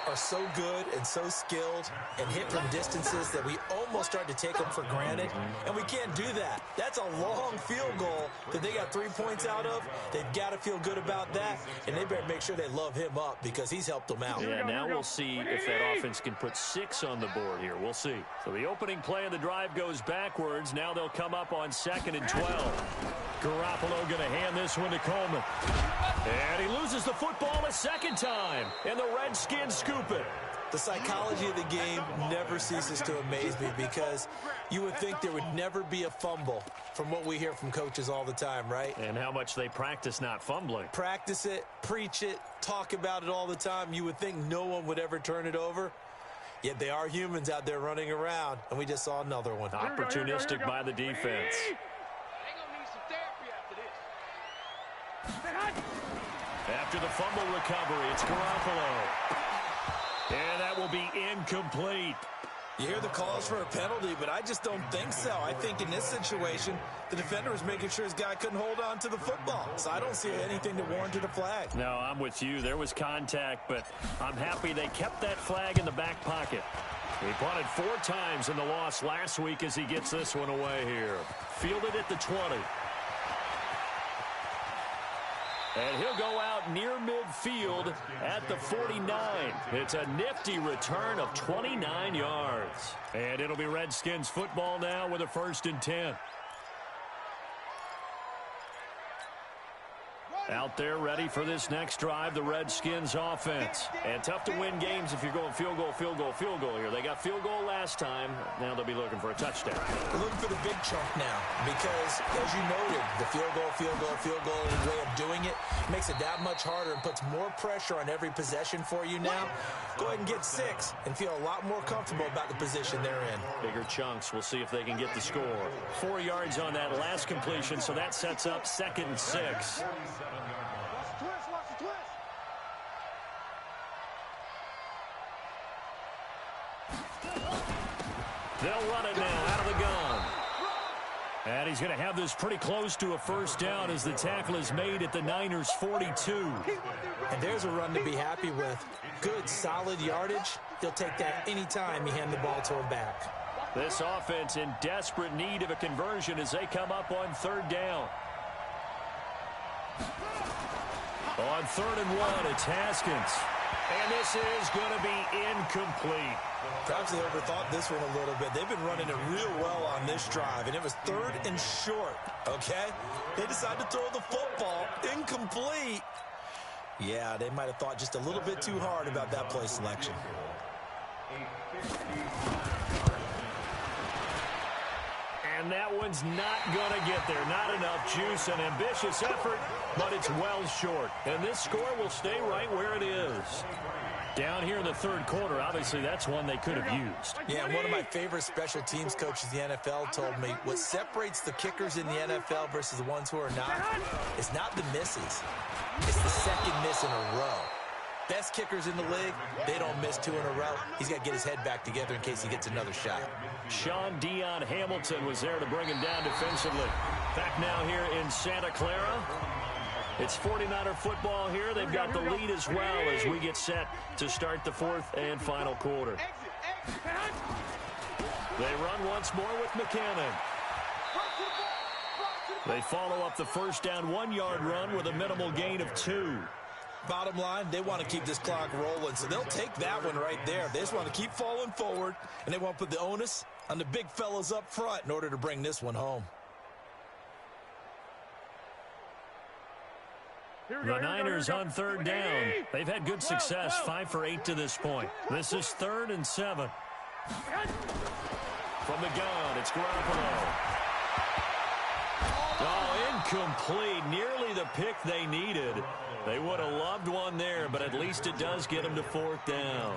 are so good and so skilled and hit from distances that we almost start to take them for granted, and we can't do that. That's a long field goal that they got 3 points out of. They've got to feel good about that, and they better make sure they love him up because he's helped them out. Yeah, now we'll see if that offense can put 6 on the board here. We'll see. So the opening play of the drive goes backwards. Now they'll come up on 2nd and 12. Garoppolo going to hand this one to Coleman. And he loses the football a second time. And the Redskins scoop it. The psychology of the game never ceases to amaze me because you would think there would never be a fumble from what we hear from coaches all the time, right? And how much they practice not fumbling. Practice it, preach it, talk about it all the time. You would think no one would ever turn it over. Yet they are humans out there running around, and we just saw another one. Opportunistic by the defense. After the fumble recovery, it's Garoppolo. And that will be incomplete. You hear the calls for a penalty, but I just don't think so. I think in this situation, the defender was making sure his guy couldn't hold on to the football. So I don't see anything that warranted a flag. No, I'm with you. There was contact, but I'm happy they kept that flag in the back pocket. He punted 4 times in the loss last week as he gets this one away here. Fielded at the 20. And he'll go out near midfield at the 49. It's a nifty return of 29 yards. And it'll be Redskins football now with a 1st and 10. Out there ready for this next drive, the Redskins offense. And tough to win games if you're going field goal here. They got field goal last time. Now they'll be looking for a touchdown. They're looking for the big chunk now because, as you noted, the field goal way of doing it makes it that much harder and puts more pressure on every possession for you now. Go ahead and get 6 and feel a lot more comfortable about the position they're in. Bigger chunks. We'll see if they can get the score. 4 yards on that last completion, so that sets up 2nd and 6. They'll run it now out of the gun. And he's going to have this pretty close to a 1st down as the tackle is made at the Niners' 42. And there's a run to be happy with. Good, solid yardage. He'll take that anytime you hand the ball to him back. This offense in desperate need of a conversion as they come up on 3rd down. On 3rd and 1, it's Haskins. And this is going to be incomplete. Perhaps they overthought this one a little bit. They've been running it real well on this drive, and it was 3rd and short, okay? They decided to throw the football incomplete. Yeah, they might have thought just a little bit too hard about that play selection. And that one's not going to get there. Not enough juice. An ambitious effort, but it's well short. And this score will stay right where it is. Down here in the 3rd quarter, obviously that's one they could have used. Yeah, one of my favorite special teams coaches in the NFL told me what separates the kickers in the NFL versus the ones who are not is not the misses. It's the 2nd miss in a row. Best kickers in the league, they don't miss 2 in a row. He's got to get his head back together in case he gets another shot. Sean Dion Hamilton was there to bring him down defensively. Back now here in Santa Clara. It's 49er football here. They've got the lead as well as we get set to start the 4th and final quarter. They run once more with McKinnon. They follow up the 1st down 1-yard run with a minimal gain of 2. Bottom line, they want to keep this clock rolling, so they'll take that one right there. They just want to keep falling forward, and they want to put the onus on the big fellas up front in order to bring this one home. The Niners on third down. They've had good success, 5 for 8 to this point. This is 3rd and 7. From the gun, it's Garoppolo. Oh, incomplete. Nearly the pick they needed. They would have loved one there, but at least it does get them to 4th down.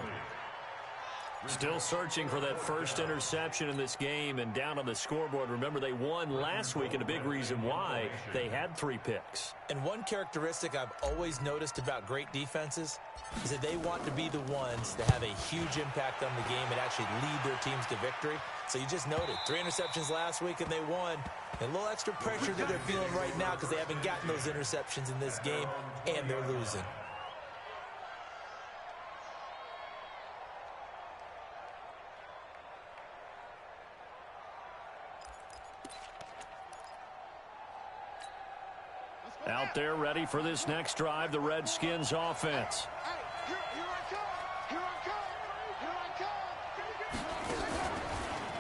Still searching for that first interception in this game and down on the scoreboard. Remember, they won last week, and a big reason why they had 3 picks. And one characteristic I've always noticed about great defenses is that they want to be the ones that have a huge impact on the game and actually lead their teams to victory. So you just noted 3 interceptions last week and they won. And a little extra pressure that they're feeling right now because they haven't gotten those interceptions in this game and they're losing. Out there ready for this next drive, the Redskins offense.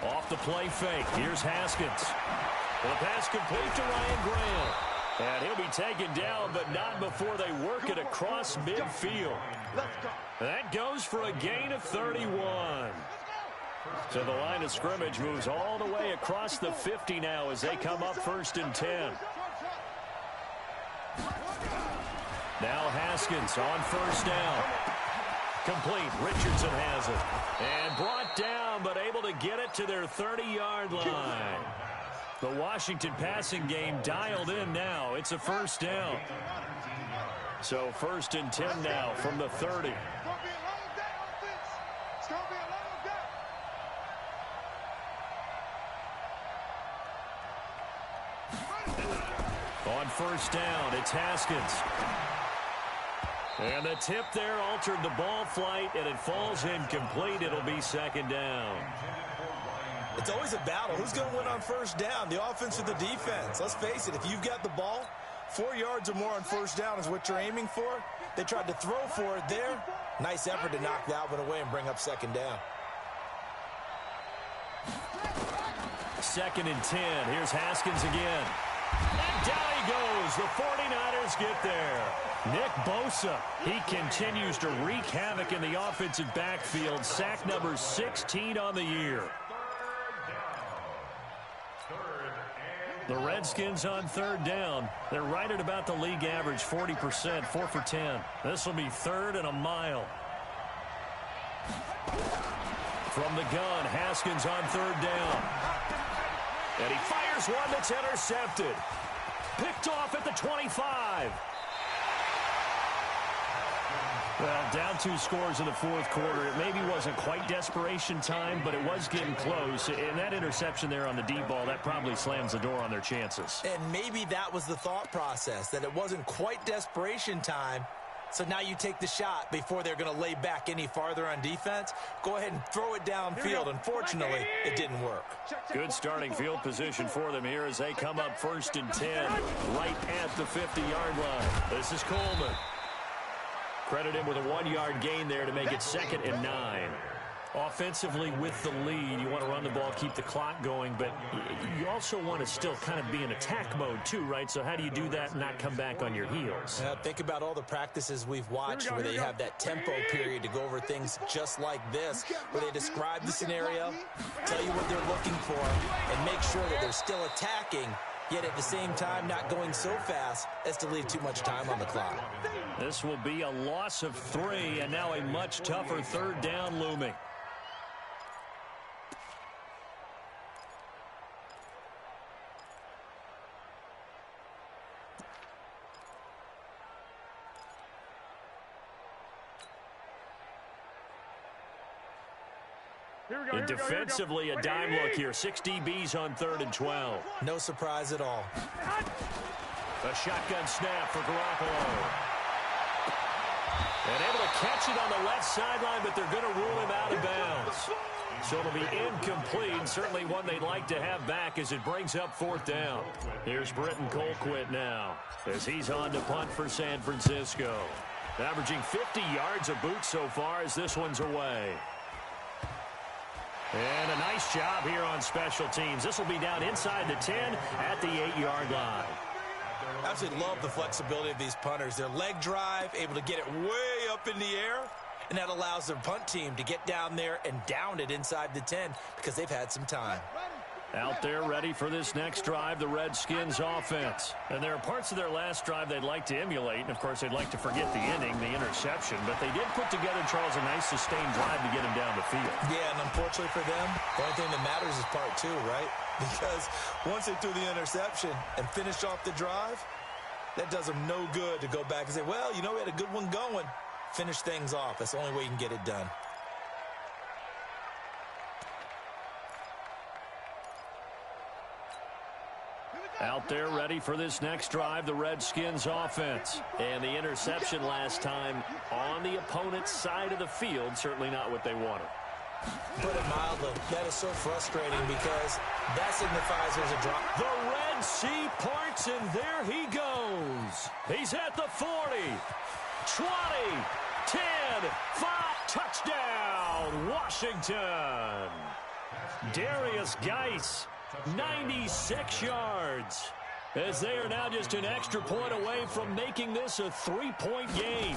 Off the play fake. Here's Haskins. The pass complete to Ryan Graham. And he'll be taken down, but not before they work it across midfield. That goes for a gain of 31. So the line of scrimmage moves all the way across the 50 now as they come up 1st and 10. Now Haskins on 1st down. Complete. Richardson has it. And brought down, but able to get it to their 30-yard line. The Washington passing game dialed in now. It's a 1st down. So 1st and 10 now from the 30. On 1st down, it's Haskins. And the tip there altered the ball flight, and it falls incomplete. It'll be 2nd down. It's always a battle. Who's going to win on 1st down, the offense or the defense? Let's face it, if you've got the ball, 4 yards or more on 1st down is what you're aiming for. They tried to throw for it there. Nice effort to knock that one away and bring up 2nd down. 2nd and 10. Here's Haskins again. And down he goes. The 49ers get there. Nick Bosa, he continues to wreak havoc in the offensive backfield. Sack number 16 on the year. The Redskins on 3rd down. They're right at about the league average, 40%, 4 for 10. This will be 3rd and a mile. From the gun, Haskins on 3rd down. And he fires one that's intercepted. Picked off at the 25. Well, down 2 scores in the 4th quarter. It maybe wasn't quite desperation time, but it was getting close. And that interception there on the deep ball, that probably slams the door on their chances. And maybe that was the thought process, that it wasn't quite desperation time. So now you take the shot before they're going to lay back any farther on defense. Go ahead and throw it downfield. Unfortunately, it didn't work. Good starting field position for them here as they come up 1st and 10, right at the 50-yard line. This is Coleman. Credit him with a 1-yard gain there to make it 2nd and 9. Offensively with the lead, you want to run the ball, keep the clock going, but you also want to still kind of be in attack mode too, right? So how do you do that and not come back on your heels? Yeah, think about all the practices we've watched where they have that tempo period to go over things just like this, where they describe the scenario, tell you what they're looking for, and make sure that they're still attacking, yet at the same time not going so fast as to leave too much time on the clock. This will be a loss of 3, and now a much tougher 3rd down looming. And defensively, a dime look here. 6 DBs on 3rd and 12. No surprise at all. A shotgun snap for Garoppolo. And able to catch it on the left sideline, but they're going to rule him out of bounds. So it'll be incomplete. Certainly one they'd like to have back as it brings up 4th down. Here's Britton Colquitt now as he's on to punt for San Francisco. Averaging 50 yards a boot so far as this one's away. And a nice job here on special teams. This will be down inside the 10 at the 8-yard line. Absolutely love the flexibility of these punters. Their leg drive, able to get it way up in the air, and that allows their punt team to get down there and down it inside the 10 because they've had some time. Out there ready for this next drive, the Redskins offense. And there are parts of their last drive they'd like to emulate. And, of course, they'd like to forget the inning, the interception. But they did put together, Charles, a nice sustained drive to get him down the field. Yeah, and unfortunately for them, the only thing that matters is part 2, right? Because once they threw the interception and finished off the drive, that does them no good to go back and say, well, you know, we had a good one going. Finish things off. That's the only way you can get it done. Out there ready for this next drive, the Redskins offense. And the interception last time on the opponent's side of the field, certainly not what they wanted. Put it mildly, that is so frustrating because that signifies there's a drop. The Red Sea parts, and there he goes. He's at the 40, 20, 10, 5, touchdown, Washington. Darius Geis, 96 yards, as they are now just an extra point away from making this a 3-point game.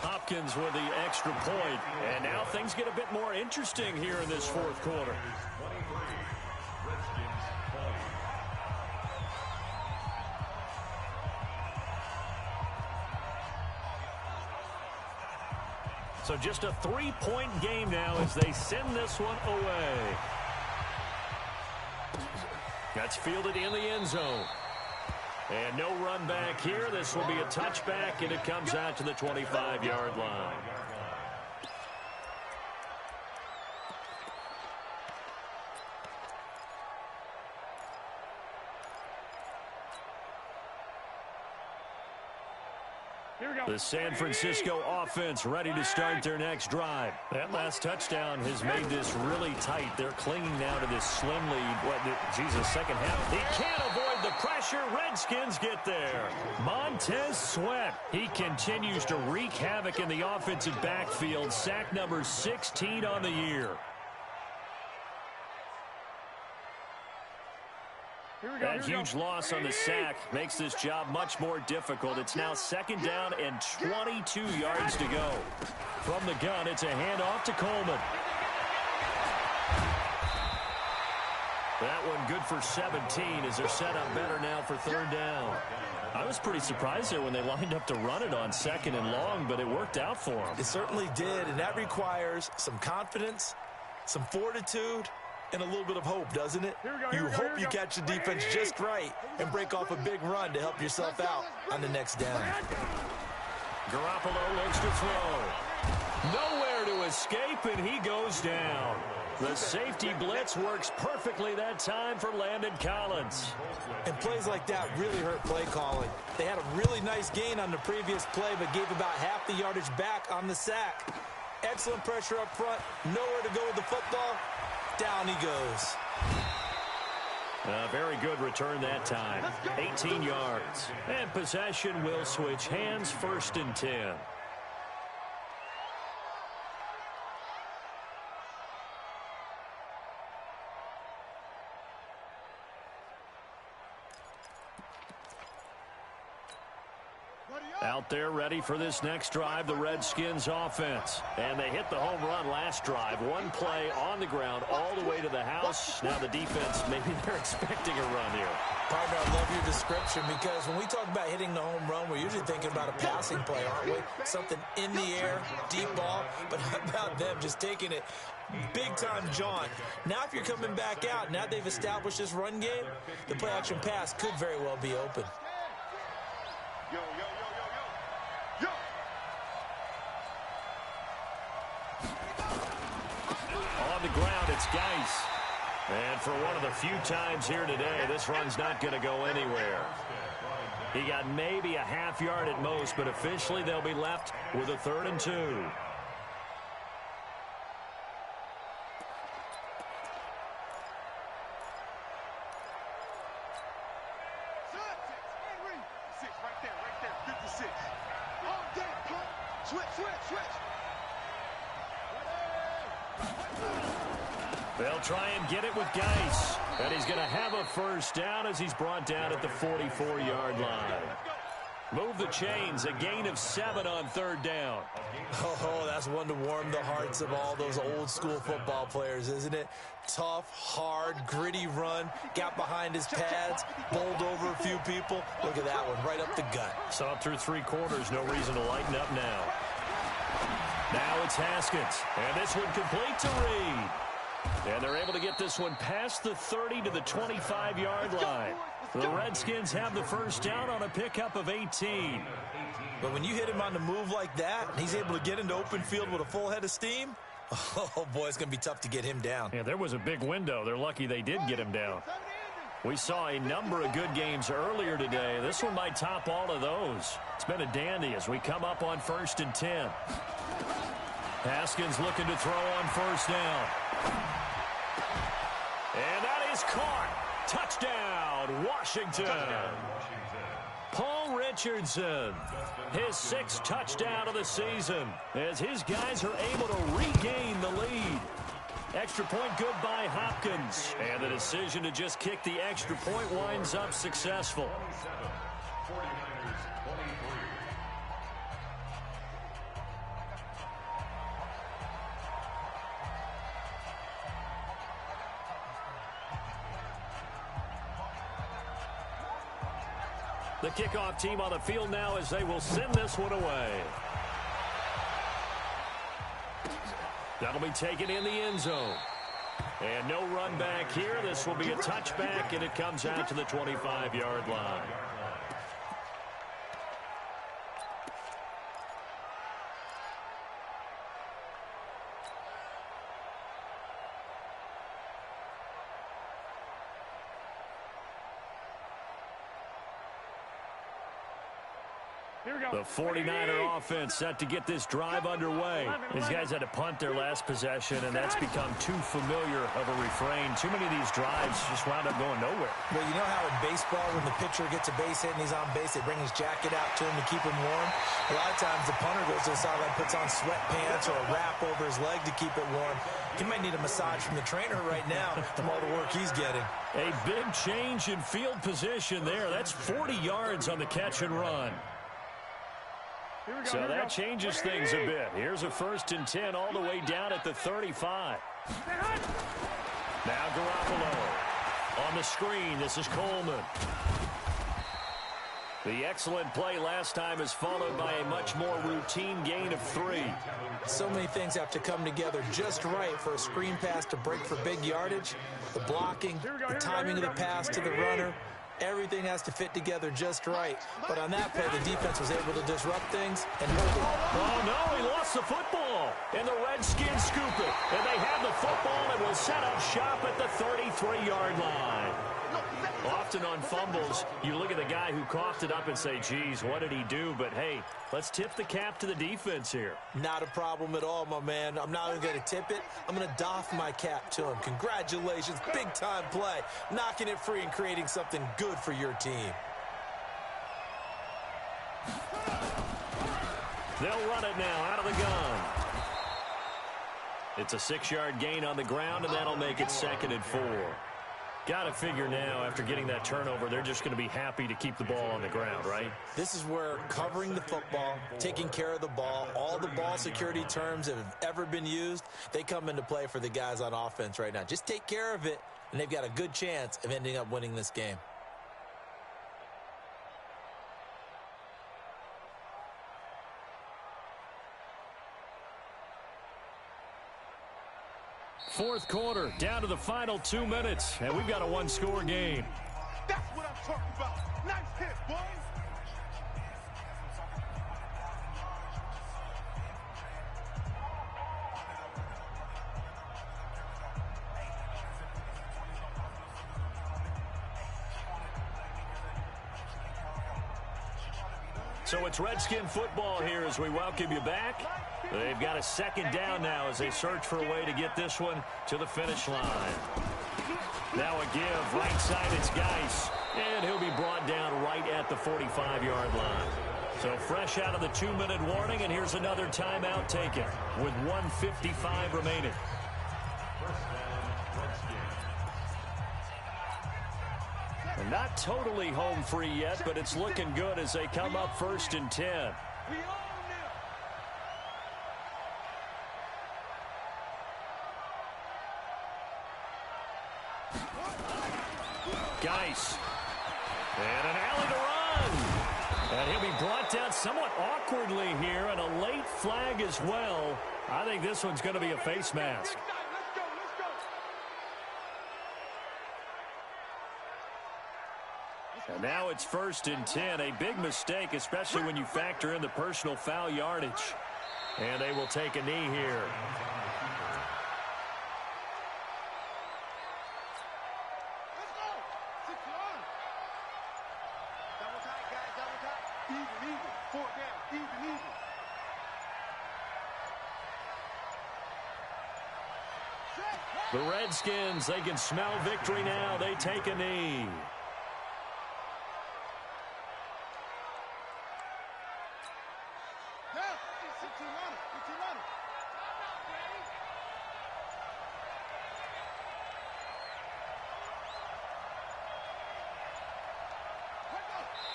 Hopkins with the extra point, and now things get a bit more interesting here in this fourth quarter. So just a 3-point game now as they send this one away. That's fielded in the end zone. And no run back here. This will be a touchback, and it comes out to the 25-yard line. The San Francisco offense ready to start their next drive. That last touchdown has made this really tight. They're clinging now to this slim lead. Second half. He can't avoid the pressure. Redskins get there. Montez Sweat. He continues to wreak havoc in the offensive backfield. Sack number 16 on the year. That huge loss on the sack makes this job much more difficult. It's now second down and 22 yards to go. From the gun, it's a handoff to Coleman. That one good for 17 as they're set up better now for third down. I was pretty surprised there when they lined up to run it on second and long, but it worked out for them. It certainly did, and that requires some confidence, some fortitude, and a little bit of hope, doesn't it? You hope you catch the defense just right and break off a big run to help yourself out on the next down. Garoppolo looks to throw. Nowhere to escape, and he goes down. The safety blitz works perfectly that time for Landon Collins. And plays like that really hurt play calling. They had a really nice gain on the previous play, but gave about half the yardage back on the sack. Excellent pressure up front. Nowhere to go with the football. Down he goes. A very good return that time. 18 yards. And possession will switch hands, 1st and 10. Out there ready for this next drive, the Redskins offense. And they hit the home run last drive. One play on the ground all the way to the house. Now the defense, maybe they're expecting a run here. Partner, I love your description because when we talk about hitting the home run, we're usually thinking about a passing play, aren't we? Something in the air, deep ball. But how about them just taking it big-time jaunt? Now if you're coming back out, now they've established this run game, the play-action pass could very well be open. Yo, yo, yo, yo, yo. Yo. On the ground, it's Geis. And for one of the few times here today, this run's not going to go anywhere. He got maybe a half yard at most, but officially they'll be left with a 3rd and 2. Six, right there, 56. Switch. They'll try and get it with Geis. And he's going to have a first down as he's brought down at the 44-yard line. Move the chains, a gain of 7 on 3rd down. Oh, that's one to warm the hearts of all those old-school football players, isn't it? Tough, hard, gritty run, got behind his pads, bowled over a few people. Look at that one, right up the gut. Saw it through 3 quarters, no reason to lighten up now. Now it's Haskins, and this one complete to Reed. And they're able to get this one past the 30 to the 25-yard line. The Redskins have the first down on a pickup of 18. But when you hit him on the move like that, and he's able to get into open field with a full head of steam, oh, boy, it's going to be tough to get him down. Yeah, there was a big window. They're lucky they did get him down. We saw a number of good games earlier today. This one might top all of those. It's been a dandy as we come up on 1st and 10. Haskins looking to throw on first down. And that is caught. Touchdown, Washington. Paul Richardson, his 6th touchdown of the season, as his guys are able to regain the lead. Extra point good by Hopkins. And the decision to just kick the extra point winds up successful. The kickoff team on the field now as they will send this one away. That'll be taken in the end zone. And no run back here. This will be a touchback, and it comes out to the 25-yard line. The 49er offense set to get this drive underway. These guys had to punt their last possession, and that's become too familiar of a refrain. Too many of these drives just wound up going nowhere. Well, you know how in baseball, when the pitcher gets a base hit and he's on base, they bring his jacket out to him to keep him warm? A lot of times the punter goes to the sideline, puts on sweatpants or a wrap over his leg to keep it warm. He might need a massage from the trainer right now from all the work he's getting. A big change in field position there. That's 40 yards on the catch and run. So that changes things a bit. Here's a 1st and 10 all the way down at the 35. Now Garoppolo on the screen. This is Coleman. The excellent play last time is followed by a much more routine gain of 3. So many things have to come together just right for a screen pass to break for big yardage. The blocking, the timing of the pass to the runner. Everything has to fit together just right. But on that play, the defense was able to disrupt things and hold it. Oh, no, he lost the football. And the Redskins scoop it. And they have the football and will set up shop at the 33-yard line. Often on fumbles, you look at the guy who coughed it up and say, geez, what did he do? But, hey, let's tip the cap to the defense here. Not a problem at all, my man. I'm not even going to tip it. I'm going to doff my cap to him. Congratulations. Big-time play. Knocking it free and creating something good for your team. They'll run it now out of the gun. It's a 6-yard gain on the ground, and that'll make it 2nd and 4. Got to figure now, after getting that turnover, they're just going to be happy to keep the ball on the ground, right? This is where covering the football, taking care of the ball, all the ball security terms that have ever been used, they come into play for the guys on offense right now. Just take care of it, and they've got a good chance of ending up winning this game. Fourth quarter, down to the final 2 minutes, and we've got a 1-score game. That's what I'm talking about. Nice hit, boys. So it's Redskin football here as we welcome you back. They've got a 2nd down now as they search for a way to get this one to the finish line. Now a give, right side it's Geis, and he'll be brought down right at the 45-yard line. So fresh out of the 2-minute warning, and here's another timeout taken with 1:55 remaining. And not totally home free yet, but it's looking good as they come up 1st and 10. Geis. And an alley to run. And he'll be brought down somewhat awkwardly here, and a late flag as well. I think this one's going to be a face mask. And now it's 1st and 10. A big mistake, especially when you factor in the personal foul yardage. And they will take a knee here. The Redskins, they can smell victory now. They take a knee.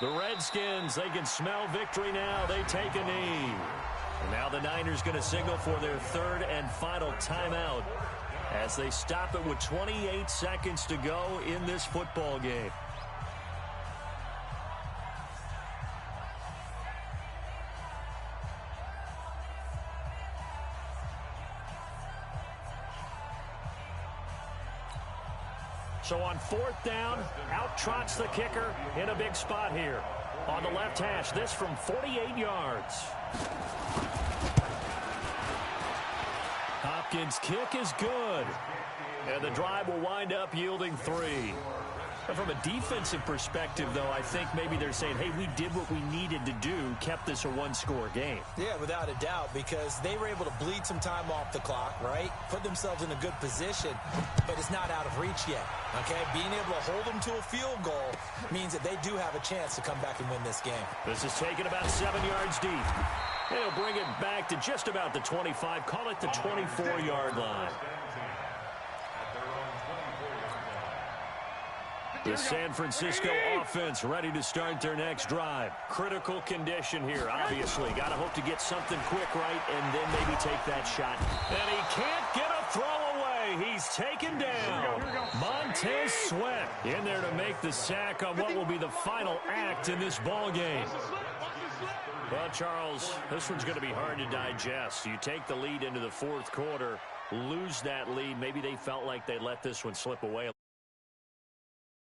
The Redskins, they can smell victory now. They take a knee. And now the Niners going to signal for their 3rd and final timeout as they stop it with 28 seconds to go in this football game. So on 4th down, out trots the kicker in a big spot here. On the left hash, this from 48 yards. Hopkins' kick is good. And the drive will wind up yielding 3. And from a defensive perspective, though, I think maybe they're saying, hey, we did what we needed to do, kept this a one-score game. Yeah, without a doubt, because they were able to bleed some time off the clock, right? Put themselves in a good position, but it's not out of reach yet, okay? Being able to hold them to a field goal means that they do have a chance to come back and win this game. This is taken about 7 yards deep. They'll bring it back to just about the 25, call it the 24-yard line. The San Francisco offense ready to start their next drive. Critical condition here, obviously. Got to hope to get something quick right and then maybe take that shot. And he can't get a throw away. He's taken down. Montez Sweat in there to make the sack on what will be the final act in this ball game. Well, Charles, this one's going to be hard to digest. You take the lead into the 4th quarter, lose that lead. Maybe they felt like they let this one slip away.